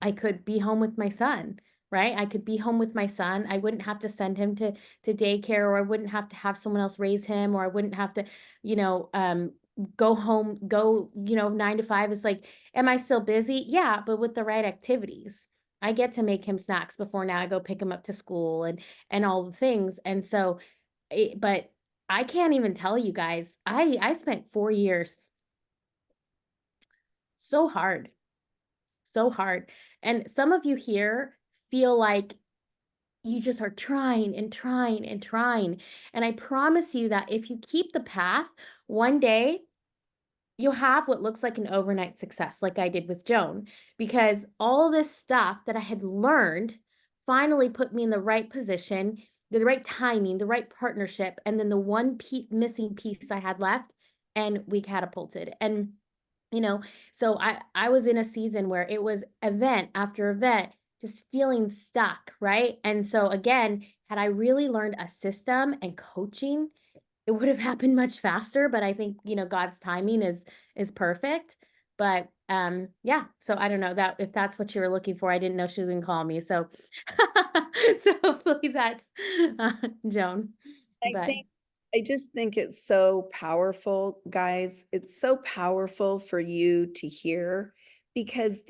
I could be home with my son, right? I could be home with my son. I wouldn't have to send him to daycare, or I wouldn't have to have someone else raise him, or I wouldn't have to, go home, 9 to 5. It's like, am I still busy? Yeah, but with the right activities. I get to make him snacks before now I go pick him up to school and all the things. And so, but I can't even tell you guys, I spent 4 years so hard. And some of you here feel like you just are trying and trying and trying. And I promise you that if you keep the path, one day you'll have what looks like an overnight success, like I did with Joan, because all this stuff that I had learned finally put me in the right position, the right timing, the right partnership, and then the one missing piece I had left, and we catapulted. And so I was in a season where it was event after event, just feeling stuck, right? And so again, had I really learned a system and coaching it would have happened much faster, but I think, you know, God's timing is perfect. But yeah, so I don't know that if that's what you were looking for. I didn't know she was gonna call me. So so hopefully that's Joan. But I just think it's so powerful, guys. It's so powerful for you to hear because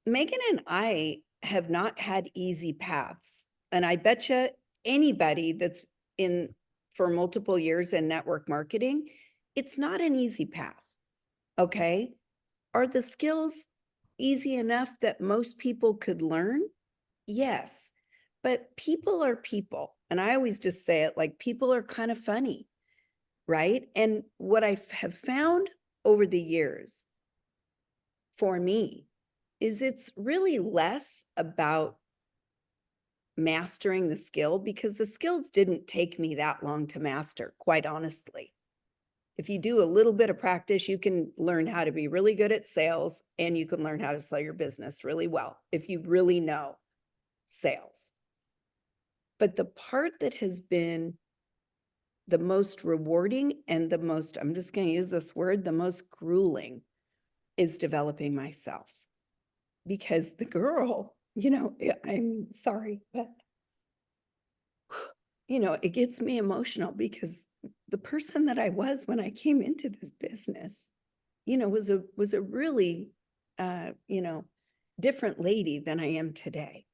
Megan and I have not had easy paths. And I bet you anybody that's in for multiple years in network marketing, it's not an easy path. Okay. Are the skills easy enough that most people could learn? Yes. But people are people. And I always just say it like people are kind of funny, right? And what I have found over the years for me is it's really less about mastering the skill because the skills didn't take me that long to master, quite honestly. If you do a little bit of practice, you can learn how to be really good at sales and you can learn how to sell your business really well if you really know sales. But the part that has been the most rewarding and the most, I'm just going to use this word, the most grueling is developing myself. Because the girl, you know, I'm sorry, but you know, it gets me emotional because the person that I was when I came into this business, you know, was a really, you know, different lady than I am today.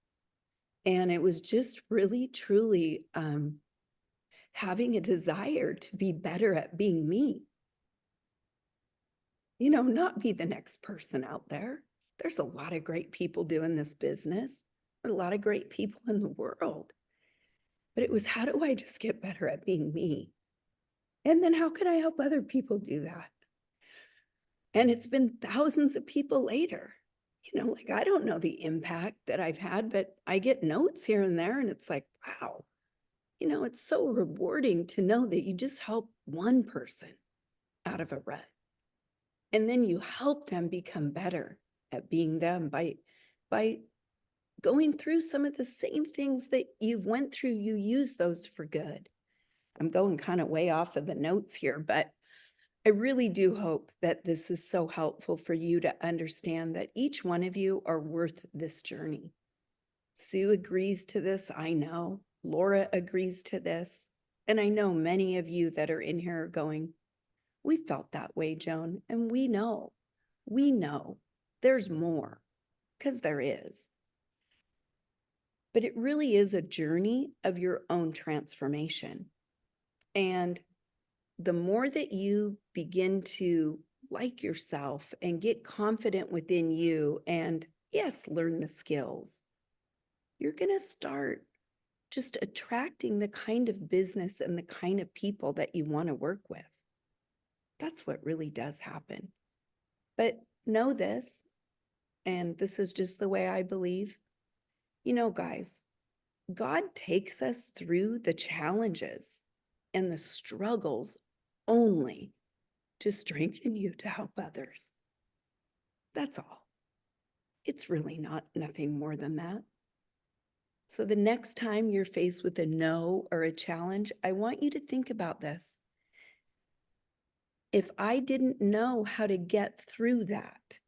And it was just really, truly having a desire to be better at being me. You know, not be the next person out there. There's a lot of great people doing this business. There are a lot of great people in the world. But it was, how do I just get better at being me? And then how can I help other people do that? And it's been thousands of people later. You know, like I don't know the impact that I've had, but I get notes here and there and it's like, wow, you know, it's so rewarding to know that you just help one person out of a rut. And then you help them become better at being them by going through some of the same things that you've went through. You use those for good. I'm going kind of way off of the notes here, but I really do hope that this is so helpful for you to understand that each one of you are worth this journey. Sue agrees to this, I know. Laura agrees to this. And I know many of you that are in here are going, we felt that way, Joan, and we know there's more, because there is. But it really is a journey of your own transformation. And the more that you begin to like yourself and get confident within you and yes, learn the skills, you're going to start just attracting the kind of business and the kind of people that you want to work with. That's what really does happen. But know this, and this is just the way I believe, you know, guys, God takes us through the challenges and the struggles only to strengthen you to help others. That's all. It's really nothing more than that. So the next time you're faced with a no or a challenge, I want you to think about this. If I didn't know how to get through that,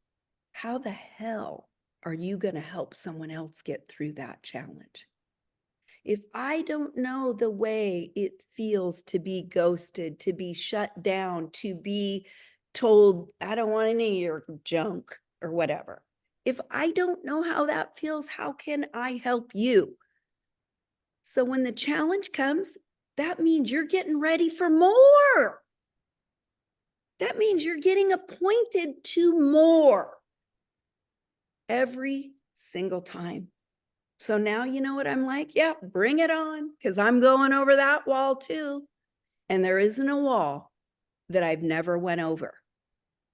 how the hell are you going to help someone else get through that challenge? If I don't know the way it feels to be ghosted, to be shut down, to be told, I don't want any of your junk or whatever. If I don't know how that feels, how can I help you? So when the challenge comes, that means you're getting ready for more. That means you're getting appointed to more every single time. So now you know what I'm like? Yeah, bring it on, because I'm going over that wall too. And there isn't a wall that I've never went over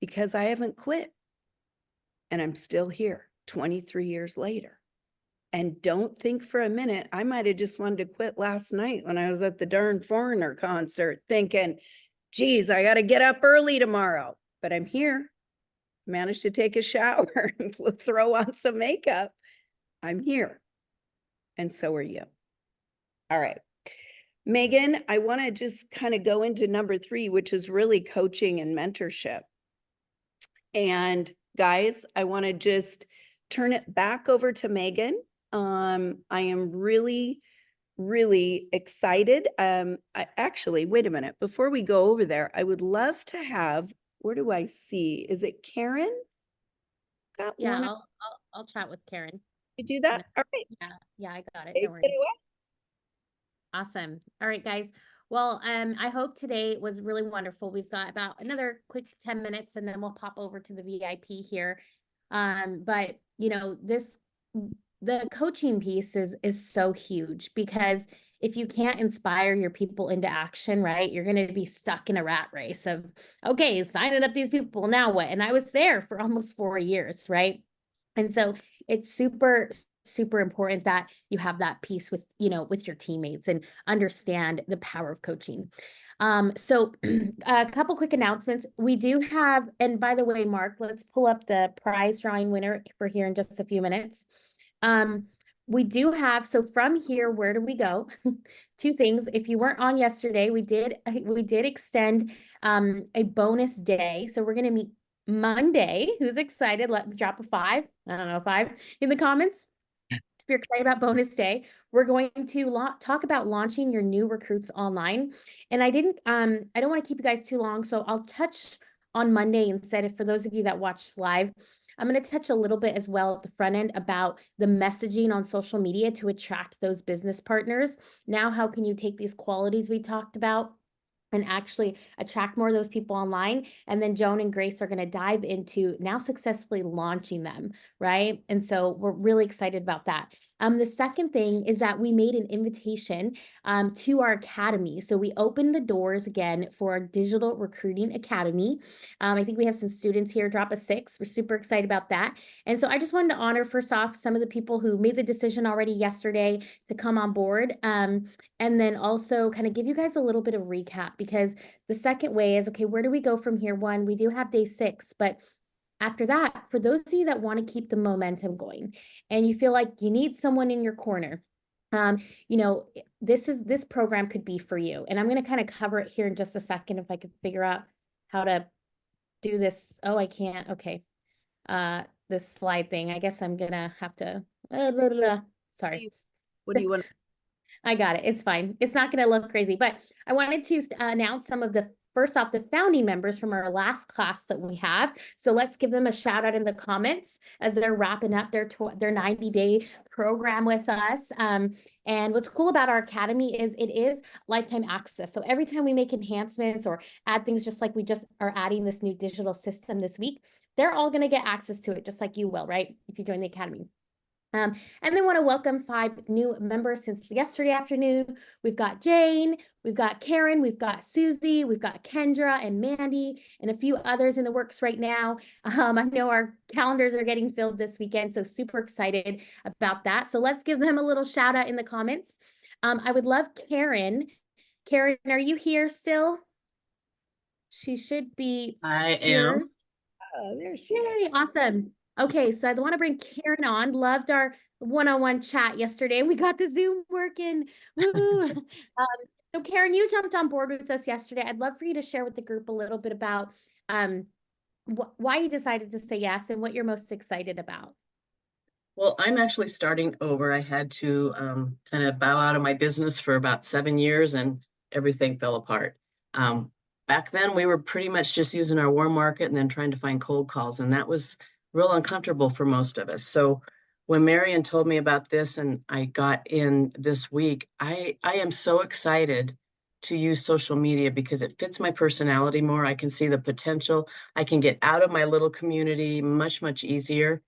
because I haven't quit. And I'm still here 23 years later. And don't think for a minute, I might have just wanted to quit last night when I was at the darn Foreigner concert thinking, geez, I got to get up early tomorrow. But I'm here. Managed to take a shower and throw on some makeup. I'm here. And so are you. All right. Megan, I want to just kind of go into number 3, which is really coaching and mentorship. And guys, I want to just turn it back over to Megan. I am really, really excited. Actually, wait a minute. Before we go over there, I would love to have, where do I see? Is it Karen? Got Yeah, one? I'll chat with Karen. You do that? All right. Yeah, I got it. Take No it worries. away. Awesome. All right, guys. Well, I hope today was really wonderful. We've got about another quick 10 minutes and then we'll pop over to the VIP here. But you know, the coaching piece is so huge because if you can't inspire your people into action, right, you're going to be stuck in a rat race of, okay, signing up these people, now what? And I was there for almost 4 years, right? And so it's super important that you have that piece with, you know, with your teammates and understand the power of coaching. So a couple quick announcements. We do have, and by the way, Mark, let's pull up the prize drawing winner for here in just a few minutes. We do have, so from here, where do we go? 2 things. If you weren't on yesterday, we did extend a bonus day. So we're going to meet Monday. Who's excited? Let me drop a 5. I don't know, 5 in the comments. If you're excited about bonus day, we're going to talk about launching your new recruits online. And I don't want to keep you guys too long, so I'll touch on Monday instead. For those of you that watched live, I'm going to touch a little bit as well at the front end about the messaging on social media to attract those business partners. Now, how can you take these qualities we talked about and actually attract more of those people online? And then Joan and Grace are going to dive into now successfully launching them, right? And so we're really excited about that. The second thing is that we made an invitation to our academy. So we opened the doors again for our digital recruiting academy. I think we have some students here, drop a 6. We're super excited about that. And so I just wanted to honor, first off, some of the people who made the decision already yesterday to come on board. And then also kind of give you guys a little bit of recap, because the second way is, okay, where do we go from here? One, we do have day 6, but after that, for those of you that want to keep the momentum going and you feel like you need someone in your corner, you know, this program could be for you. And I'm going to kind of cover it here in just a second if I could figure out how to do this. Oh, I can't. Okay. This slide thing. I guess I'm going to have to, sorry. What do you want? I got it. It's fine. It's not going to look crazy, but I wanted to announce some of the, first off, the founding members from our last class that we have. So let's give them a shout out in the comments as they're wrapping up their 90-day program with us. And what's cool about our academy is it is lifetime access. So every time we make enhancements or add things, just like we just are adding this new digital system this week, they're all going to get access to it, just like you will, right? If you join the academy. And then want to welcome 5 new members since yesterday afternoon. We've got Jane, we've got Karen, we've got Susie, we've got Kendra and Mandy, and a few others in the works right now. I know our calendars are getting filled this weekend, so super excited about that. So let's give them a little shout out in the comments. I would love Karen. Karen, are you here still? She should be here. am. Oh, there she is. Yay, awesome. Okay, so I want to bring Karen on. Loved our one-on-one chat yesterday. We got the Zoom working. Woo! So Karen, you jumped on board with us yesterday. I'd love for you to share with the group a little bit about why you decided to say yes and what you're most excited about. Well, I'm actually starting over. I had to kind of bow out of my business for about 7 years and everything fell apart. Back then, we were pretty much just using our warm market and then trying to find cold calls, and that was real uncomfortable for most of us. So when Marion told me about this and I got in this week, I am so excited to use social media because it fits my personality more. I can see the potential. I can get out of my little community much easier.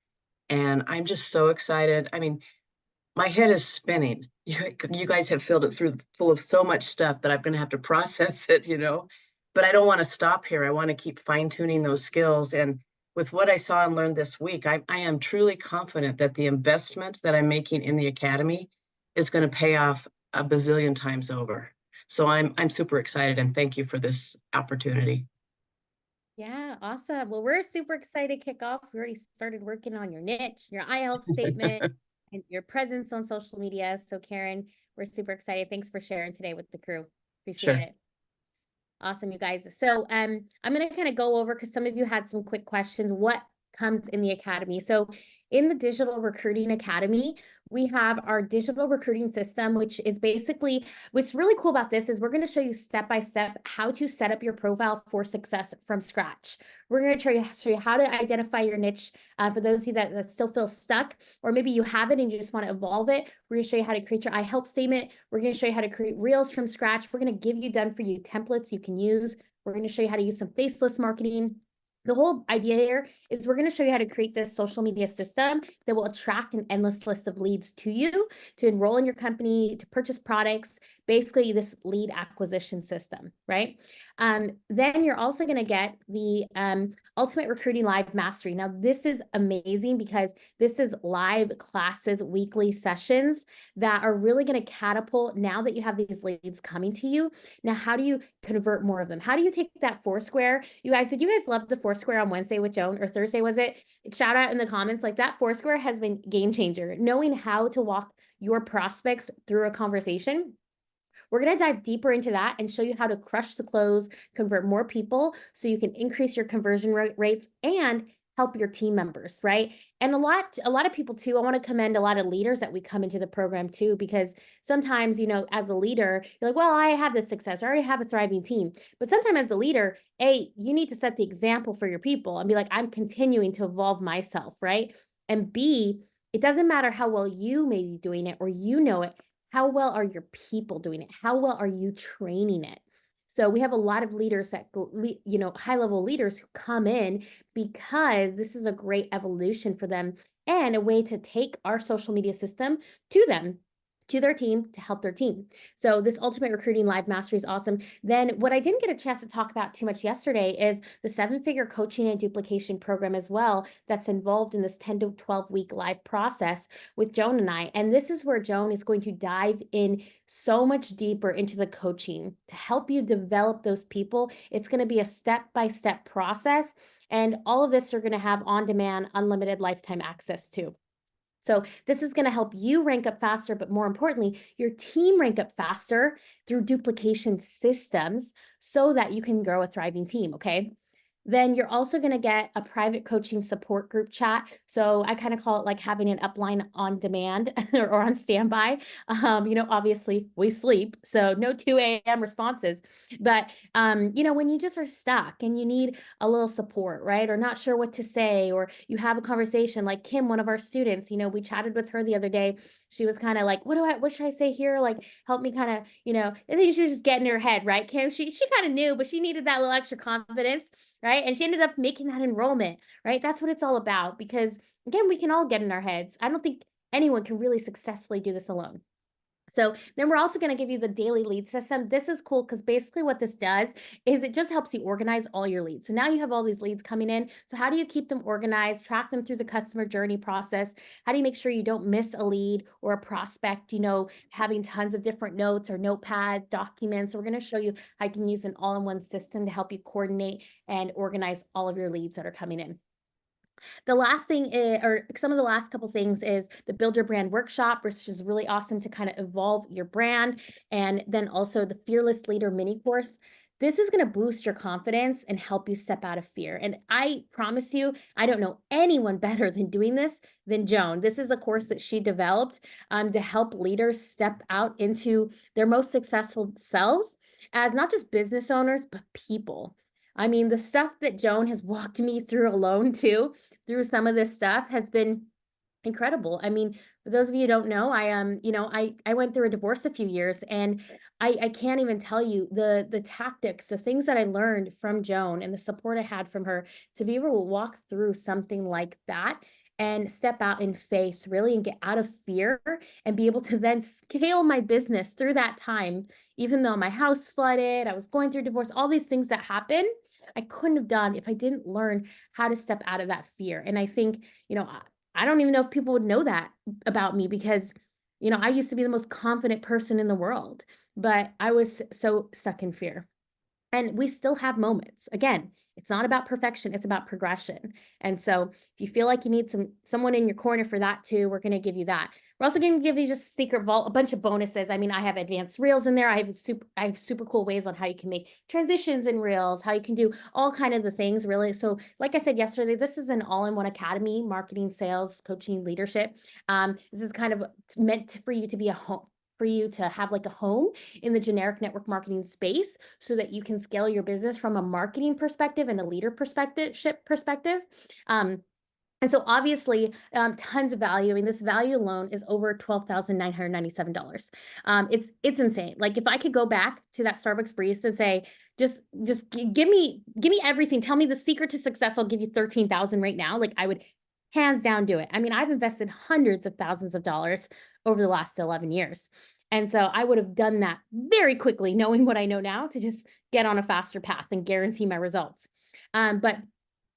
And I'm just so excited. I mean, my head is spinning. You guys have filled it full of so much stuff that I'm going to have to process it, but I don't want to stop here. I want to keep fine tuning those skills. And with what I saw and learned this week, I am truly confident that the investment that I'm making in the academy is going to pay off a bazillion times over. So I'm super excited and thank you for this opportunity. Yeah, awesome. Well, we're super excited to kick off. We already started working on your niche, your I help statement, and your presence on social media. So Karen, We're super excited. Thanks for sharing today with the crew. Appreciate Sure. it. Awesome, you guys. So I'm going to kind of go over, because some of you had some quick questions, what comes in the academy. So in the Digital Recruiting Academy, we have our digital recruiting system, which is basically, what's really cool about this is we're going to show you step by step how to set up your profile for success from scratch. We're going to show you how to identify your niche for those of you that still feel stuck, or maybe you have it and you just want to evolve it. We're going to show you how to create your I help statement. We're going to show you how to create reels from scratch. We're going to give you done for you templates you can use. We're going to show you how to use some faceless marketing. The whole idea here is we're going to show you how to create this social media system that will attract an endless list of leads to you, to enroll in your company, to purchase products, basically this lead acquisition system, right? Then you're also going to get the Ultimate Recruiting Live Mastery. Now, this is amazing because this is live classes, weekly sessions that are really going to catapult now that you have these leads coming to you. Now, how do you convert more of them? How do you take that Foursquare? You guys, did you guys love the Foursquare on Wednesday with Joan, or Thursday, was it? Shout out in the comments, like that Foursquare has been game changer. Knowing how to walk your prospects through a conversation. We're going to dive deeper into that and show you how to crush the close, convert more people so you can increase your conversion rates and help your team members, right? And a lot of people too, I want to commend a lot of leaders that we come into the program too, because sometimes, you know, as a leader, you're like, well, I have this success, I already have a thriving team. But sometimes as a leader, you need to set the example for your people and be like, I'm continuing to evolve myself, right? And B, it doesn't matter how well you may be doing it or you know it. How well are your people doing it? How well are you training it? So we have a lot of leaders that, you know, high-level leaders who come in because this is a great evolution for them and a way to take our social media system to them, to their team, to help their team. So this Ultimate Recruiting Live Mastery is awesome. Then what I didn't get a chance to talk about too much yesterday is the 7-figure coaching and duplication program as well that's involved in this 10 to 12 week live process with Joan and I. And this is where Joan is going to dive in so much deeper into the coaching to help you develop those people. It's going to be a step-by-step process. And all of this are going to have on-demand, unlimited lifetime access to. So this is going to help you rank up faster, but more importantly, your team rank up faster through duplication systems so that you can grow a thriving team, okay? Then you're also going to get a private coaching support group chat. So I kind of call it like having an upline on demand or on standby. You know, obviously we sleep, so no 2 a.m. responses. But, you know, when you just are stuck and you need a little support, right? Or not sure what to say, or you have a conversation like Kim, one of our students, you know, we chatted with her the other day. She was kind of like, what should I say here? Like, help me kind of, you know, I think she was just getting in her head, right? Kim, she kind of knew, but she needed that little extra confidence, right? And she ended up making that enrollment, right? That's what it's all about. Because again, we can all get in our heads. I don't think anyone can really successfully do this alone. So then we're also going to give you the daily lead system. This is cool because basically what this does is it just helps you organize all your leads. So now you have all these leads coming in. So how do you keep them organized, track them through the customer journey process? How do you make sure you don't miss a lead or a prospect, you know, having tons of different notes or notepad documents? So we're going to show you how you can use an all-in-one system to help you coordinate and organize all of your leads that are coming in. The last thing is, or some of the last couple things is the Build Your Brand Workshop, which is really awesome to kind of evolve your brand. And then also the Fearless Leader mini course. This is going to boost your confidence and help you step out of fear. And I promise you, I don't know anyone better than doing this than Joan. This is a course that she developed to help leaders step out into their most successful selves as not just business owners, but people. I mean, the stuff that Joan has walked me through alone too, through some of this stuff has been incredible. I mean, for those of you who don't know, I went through a divorce a few years, and I can't even tell you the tactics, the things that I learned from Joan and the support I had from her to be able to walk through something like that and step out in faith, really, and get out of fear and be able to then scale my business through that time, even though my house flooded, I was going through divorce, all these things that happened. I couldn't have done if I didn't learn how to step out of that fear. And I think, you know, I don't even know if people would know that about me because, you know, I used to be the most confident person in the world, but I was so stuck in fear. And we still have moments. Again, it's not about perfection, it's about progression. And so if you feel like you need someone in your corner for that too, we're going to give you that. We're also going to give you just secret vault, a bunch of bonuses. I mean, I have advanced reels in there. I have super cool ways on how you can make transitions in reels, how you can do all kind of the things really. So like I said yesterday, this is an all-in-one academy, marketing, sales, coaching, leadership. This is kind of meant for you to be a home, for you to have like a home in the generic network marketing space so that you can scale your business from a marketing perspective and a leader perspective. And so obviously, tons of value. I mean, this value alone is over $12,997. It's insane. Like if I could go back to that Starbucks barista and say, give me everything. Tell me the secret to success. I'll give you 13,000 right now. Like I would hands down do it. I mean, I've invested hundreds of thousands of dollars over the last 11 years. And so I would have done that very quickly, knowing what I know now, to just get on a faster path and guarantee my results. But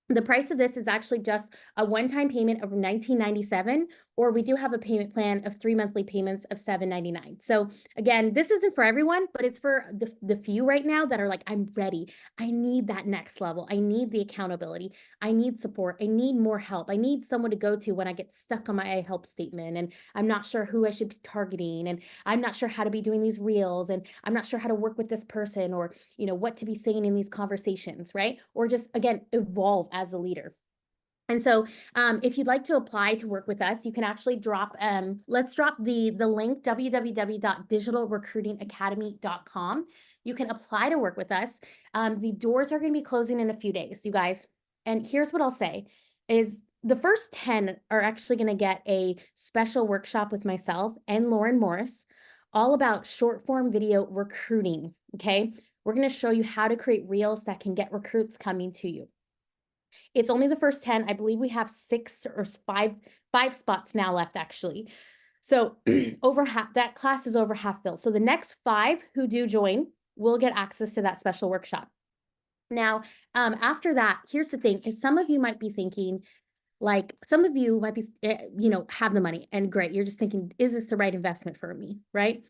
the price of this is actually just a one-time payment of $19.97, or we do have a payment plan of 3 monthly payments of $7.99. So again, this isn't for everyone, but it's for the few right now that are like, I'm ready. I need that next level. I need the accountability. I need support. I need more help. I need someone to go to when I get stuck on my I help statement and I'm not sure who I should be targeting, and I'm not sure how to be doing these reels, and I'm not sure how to work with this person, or what to be saying in these conversations, right? Or just again, evolve as a leader. And so if you'd like to apply to work with us, you can actually drop, let's drop the link, www.digitalrecruitingacademy.com. You can apply to work with us. The doors are going to be closing in a few days, you guys. And here's what I'll say is the first 10 are actually going to get a special workshop with myself and Lauren Morris, all about short form video recruiting. Okay. We're going to show you how to create reels that can get recruits coming to you. It's only the first 10. I believe we have 6 or 5 spots now left, actually. So over half, that class is over half filled. So the next 5 who do join will get access to that special workshop. Now, after that, here's the thing, is some of you might be thinking, like, some of you might be, have the money and great. You're just thinking, is this the right investment for me, right?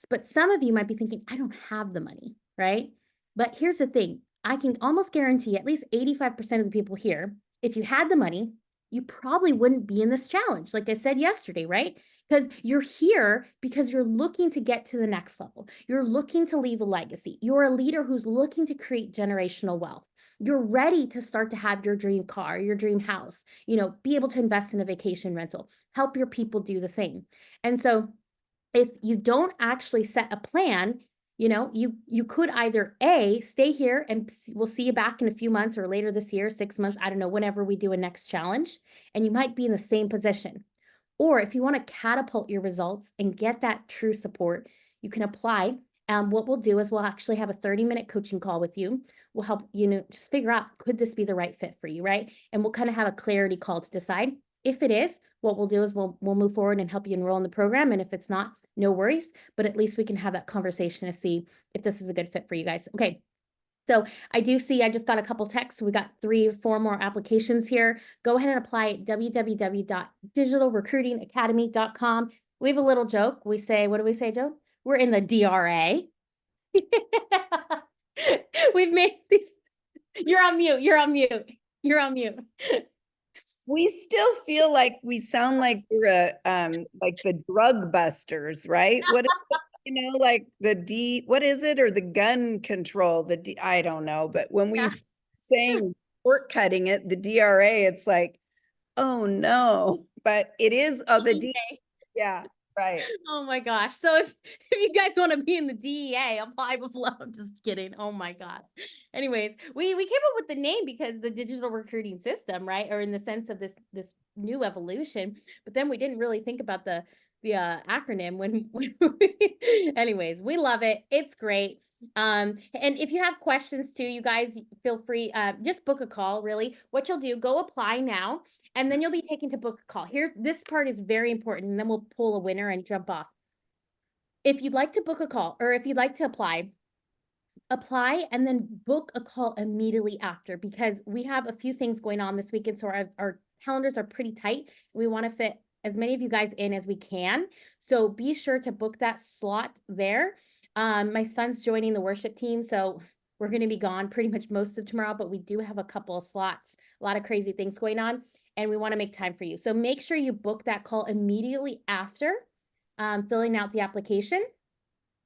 But some of you might be thinking, I don't have the money, right? But here's the thing. I can almost guarantee at least 85% of the people here, if you had the money, you probably wouldn't be in this challenge. Like I said yesterday, right? Because you're here because you're looking to get to the next level. You're looking to leave a legacy. You're a leader who's looking to create generational wealth. You're ready to start to have your dream car, your dream house, be able to invest in a vacation rental, help your people do the same. And so if you don't actually set a plan, you could either A, stay here and we'll see you back in a few months or later this year, 6 months, I don't know, whenever we do a next challenge, and you might be in the same position. Or if you want to catapult your results and get that true support, you can apply. What we'll do is we'll actually have a 30-minute coaching call with you. We'll help just figure out, could this be the right fit for you, right? And we'll kind of have a clarity call to decide. If it is, what we'll do is we'll move forward and help you enroll in the program. And if it's not, no worries, but at least we can have that conversation to see if this is a good fit for you guys. Okay. So I just got a couple texts. We got 3 or 4 more applications here. Go ahead and apply at www.digitalrecruitingacademy.com. We have a little joke. We say, what do we say, Joe? We're in the DRA. We've made these. You're on mute. We still feel like we sound like we're like the drug busters, right? What is it, like the what is it? Or the gun control, I don't know. But when we saying shortcutting it, the DRA, it's like, oh no, but it is the DEA. Yeah, right. Oh my gosh. So if you guys want to be in the DEA, apply below. I'm just kidding. Oh my God. Anyways, we came up with the name because the digital recruiting system, right? Or in the sense of this new evolution, but then we didn't really think about the acronym anyways, we love it. It's great. And if you have questions too, you guys feel free, just book a call. Really, what you'll do, go apply now, and then you'll be taken to book a call. This part is very important, and then we'll pull a winner and jump off. If you'd like to book a call, or if you'd like to apply and then book a call immediately after, because we have a few things going on this weekend. So our calendars are pretty tight. We want to fit as many of you guys in as we can. So be sure to book that slot there. My son's joining the worship team. So We're going to be gone pretty much most of tomorrow, but we do have a couple of slots, a lot of crazy things going on, and we want to make time for you. So make sure you book that call immediately after filling out the application.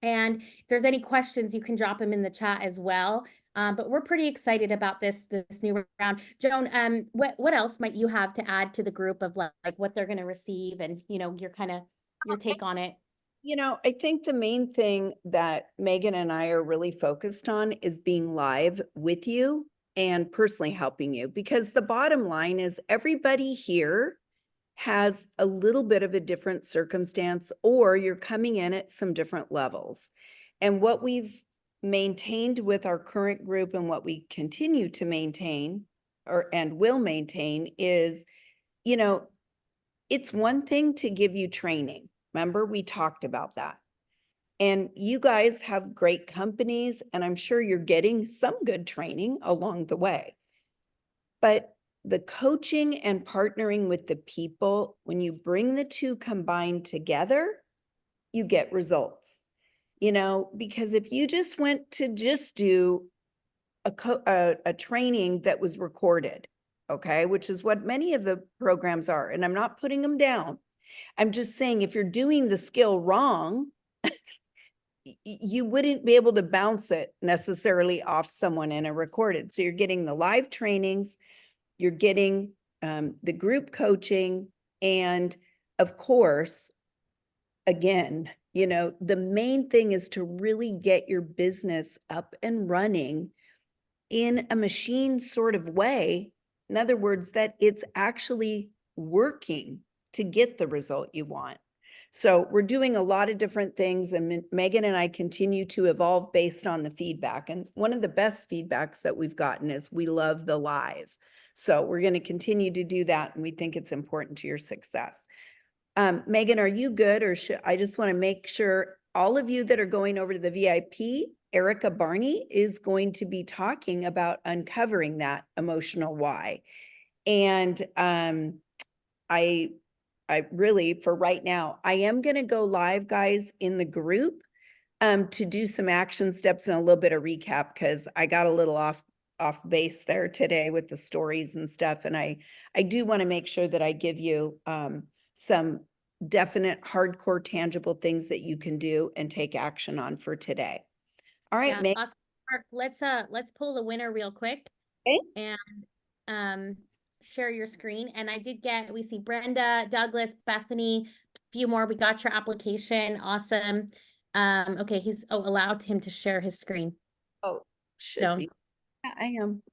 And if there's any questions, you can drop them in the chat as well. But we're pretty excited about this new round. Joan, what else might you have to add to the group of like what they're going to receive and, you know, your take on it? You know, I think the main thing that Megan and I are really focused on is being live with you and personally helping you, because the bottom line is everybody here has a little bit of a different circumstance, or you're coming in at some different levels. And what we've maintained with our current group and what we continue to maintain and will maintain is, you know, it's one thing to give you training. Remember, we talked about that. And you guys have great companies, and I'm sure you're getting some good training along the way. But the coaching and partnering with the people, when you bring the two combined together, you get results. You know, because if you just went to just do a training that was recorded, okay, which is what many of the programs are, and I'm not putting them down. I'm just saying, if you're doing the skill wrong, you wouldn't be able to bounce it necessarily off someone in a recorded. So you're getting the live trainings, you're getting the group coaching, and of course, again, you know, the main thing is to really get your business up and running in a machine sort of way. In other words, that it's actually working to get the result you want. So we're doing a lot of different things, and Megan and I continue to evolve based on the feedback. And one of the best feedbacks that we've gotten is we love the live. So we're going to continue to do that, and we think it's important to your success. Megan, are you good? Or I just want to make sure all of you that are going over to the VIP, Erica Barney is going to be talking about uncovering that emotional why. And I really, for right now, I am going to go live, guys, in the group to do some action steps and a little bit of recap, because I got a little off base there today with the stories and stuff. And I do want to make sure that I give you some definite hardcore tangible things that you can do and take action on for today. All right, Yeah, Meg. awesome. Mark, let's pull the winner real quick. Okay. And share your screen. And we see Brenda, Douglas, Bethany, a few more. We got your application. Awesome. Okay, allowed him to share his screen. Oh, should Joan. be. Yeah, I am.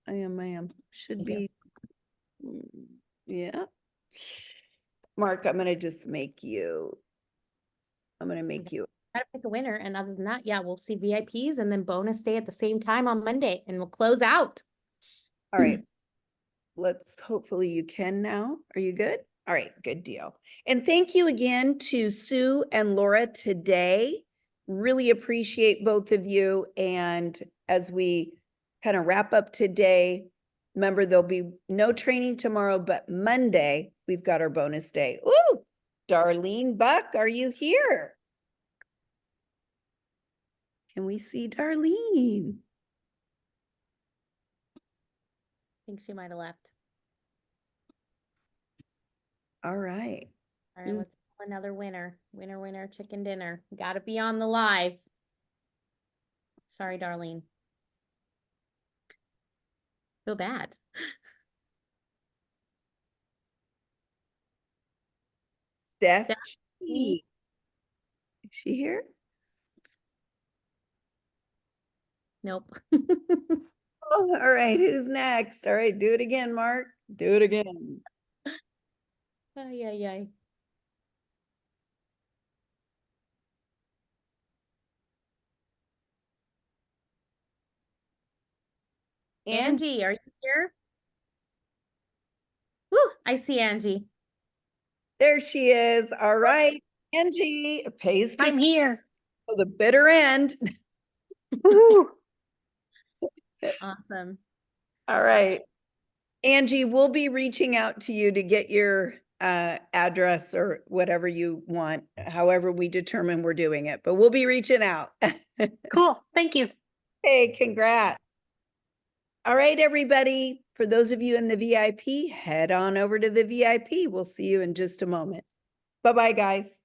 Should Thank be. Yeah. Mark, I'm going to just make you. Gotta pick a winner. And other than that, yeah, we'll see VIPs and then bonus day at the same time on Monday, and we'll close out. All right. Hopefully you can now. Are you good? All right, good deal. And thank you again to Sue and Laura today. Really appreciate both of you. And as we kind of wrap up today, remember, there'll be no training tomorrow, but Monday, we've got our bonus day. Ooh, Darlene Buck, are you here? Can we see Darlene? I think she might have left. All right. All right, let's pull another winner. Winner, chicken dinner. Got to be on the live. Sorry, Darlene. Feel bad. Stephanie. Is she here? Nope. Oh, all right. Who's next? All right. Do it again, Mark. Do it again. Yeah. Angie, are you here? Woo, I see Angie. There she is. All right. Angie, pays to I'm here. the bitter end. Woo-hoo. Awesome. All right. Angie, we'll be reaching out to you to get your address or whatever you want, however we determine we're doing it, but we'll be reaching out. Cool. Thank you. Hey, congrats. All right, everybody. For those of you in the VIP, head on over to the VIP. We'll see you in just a moment. Bye-bye, guys.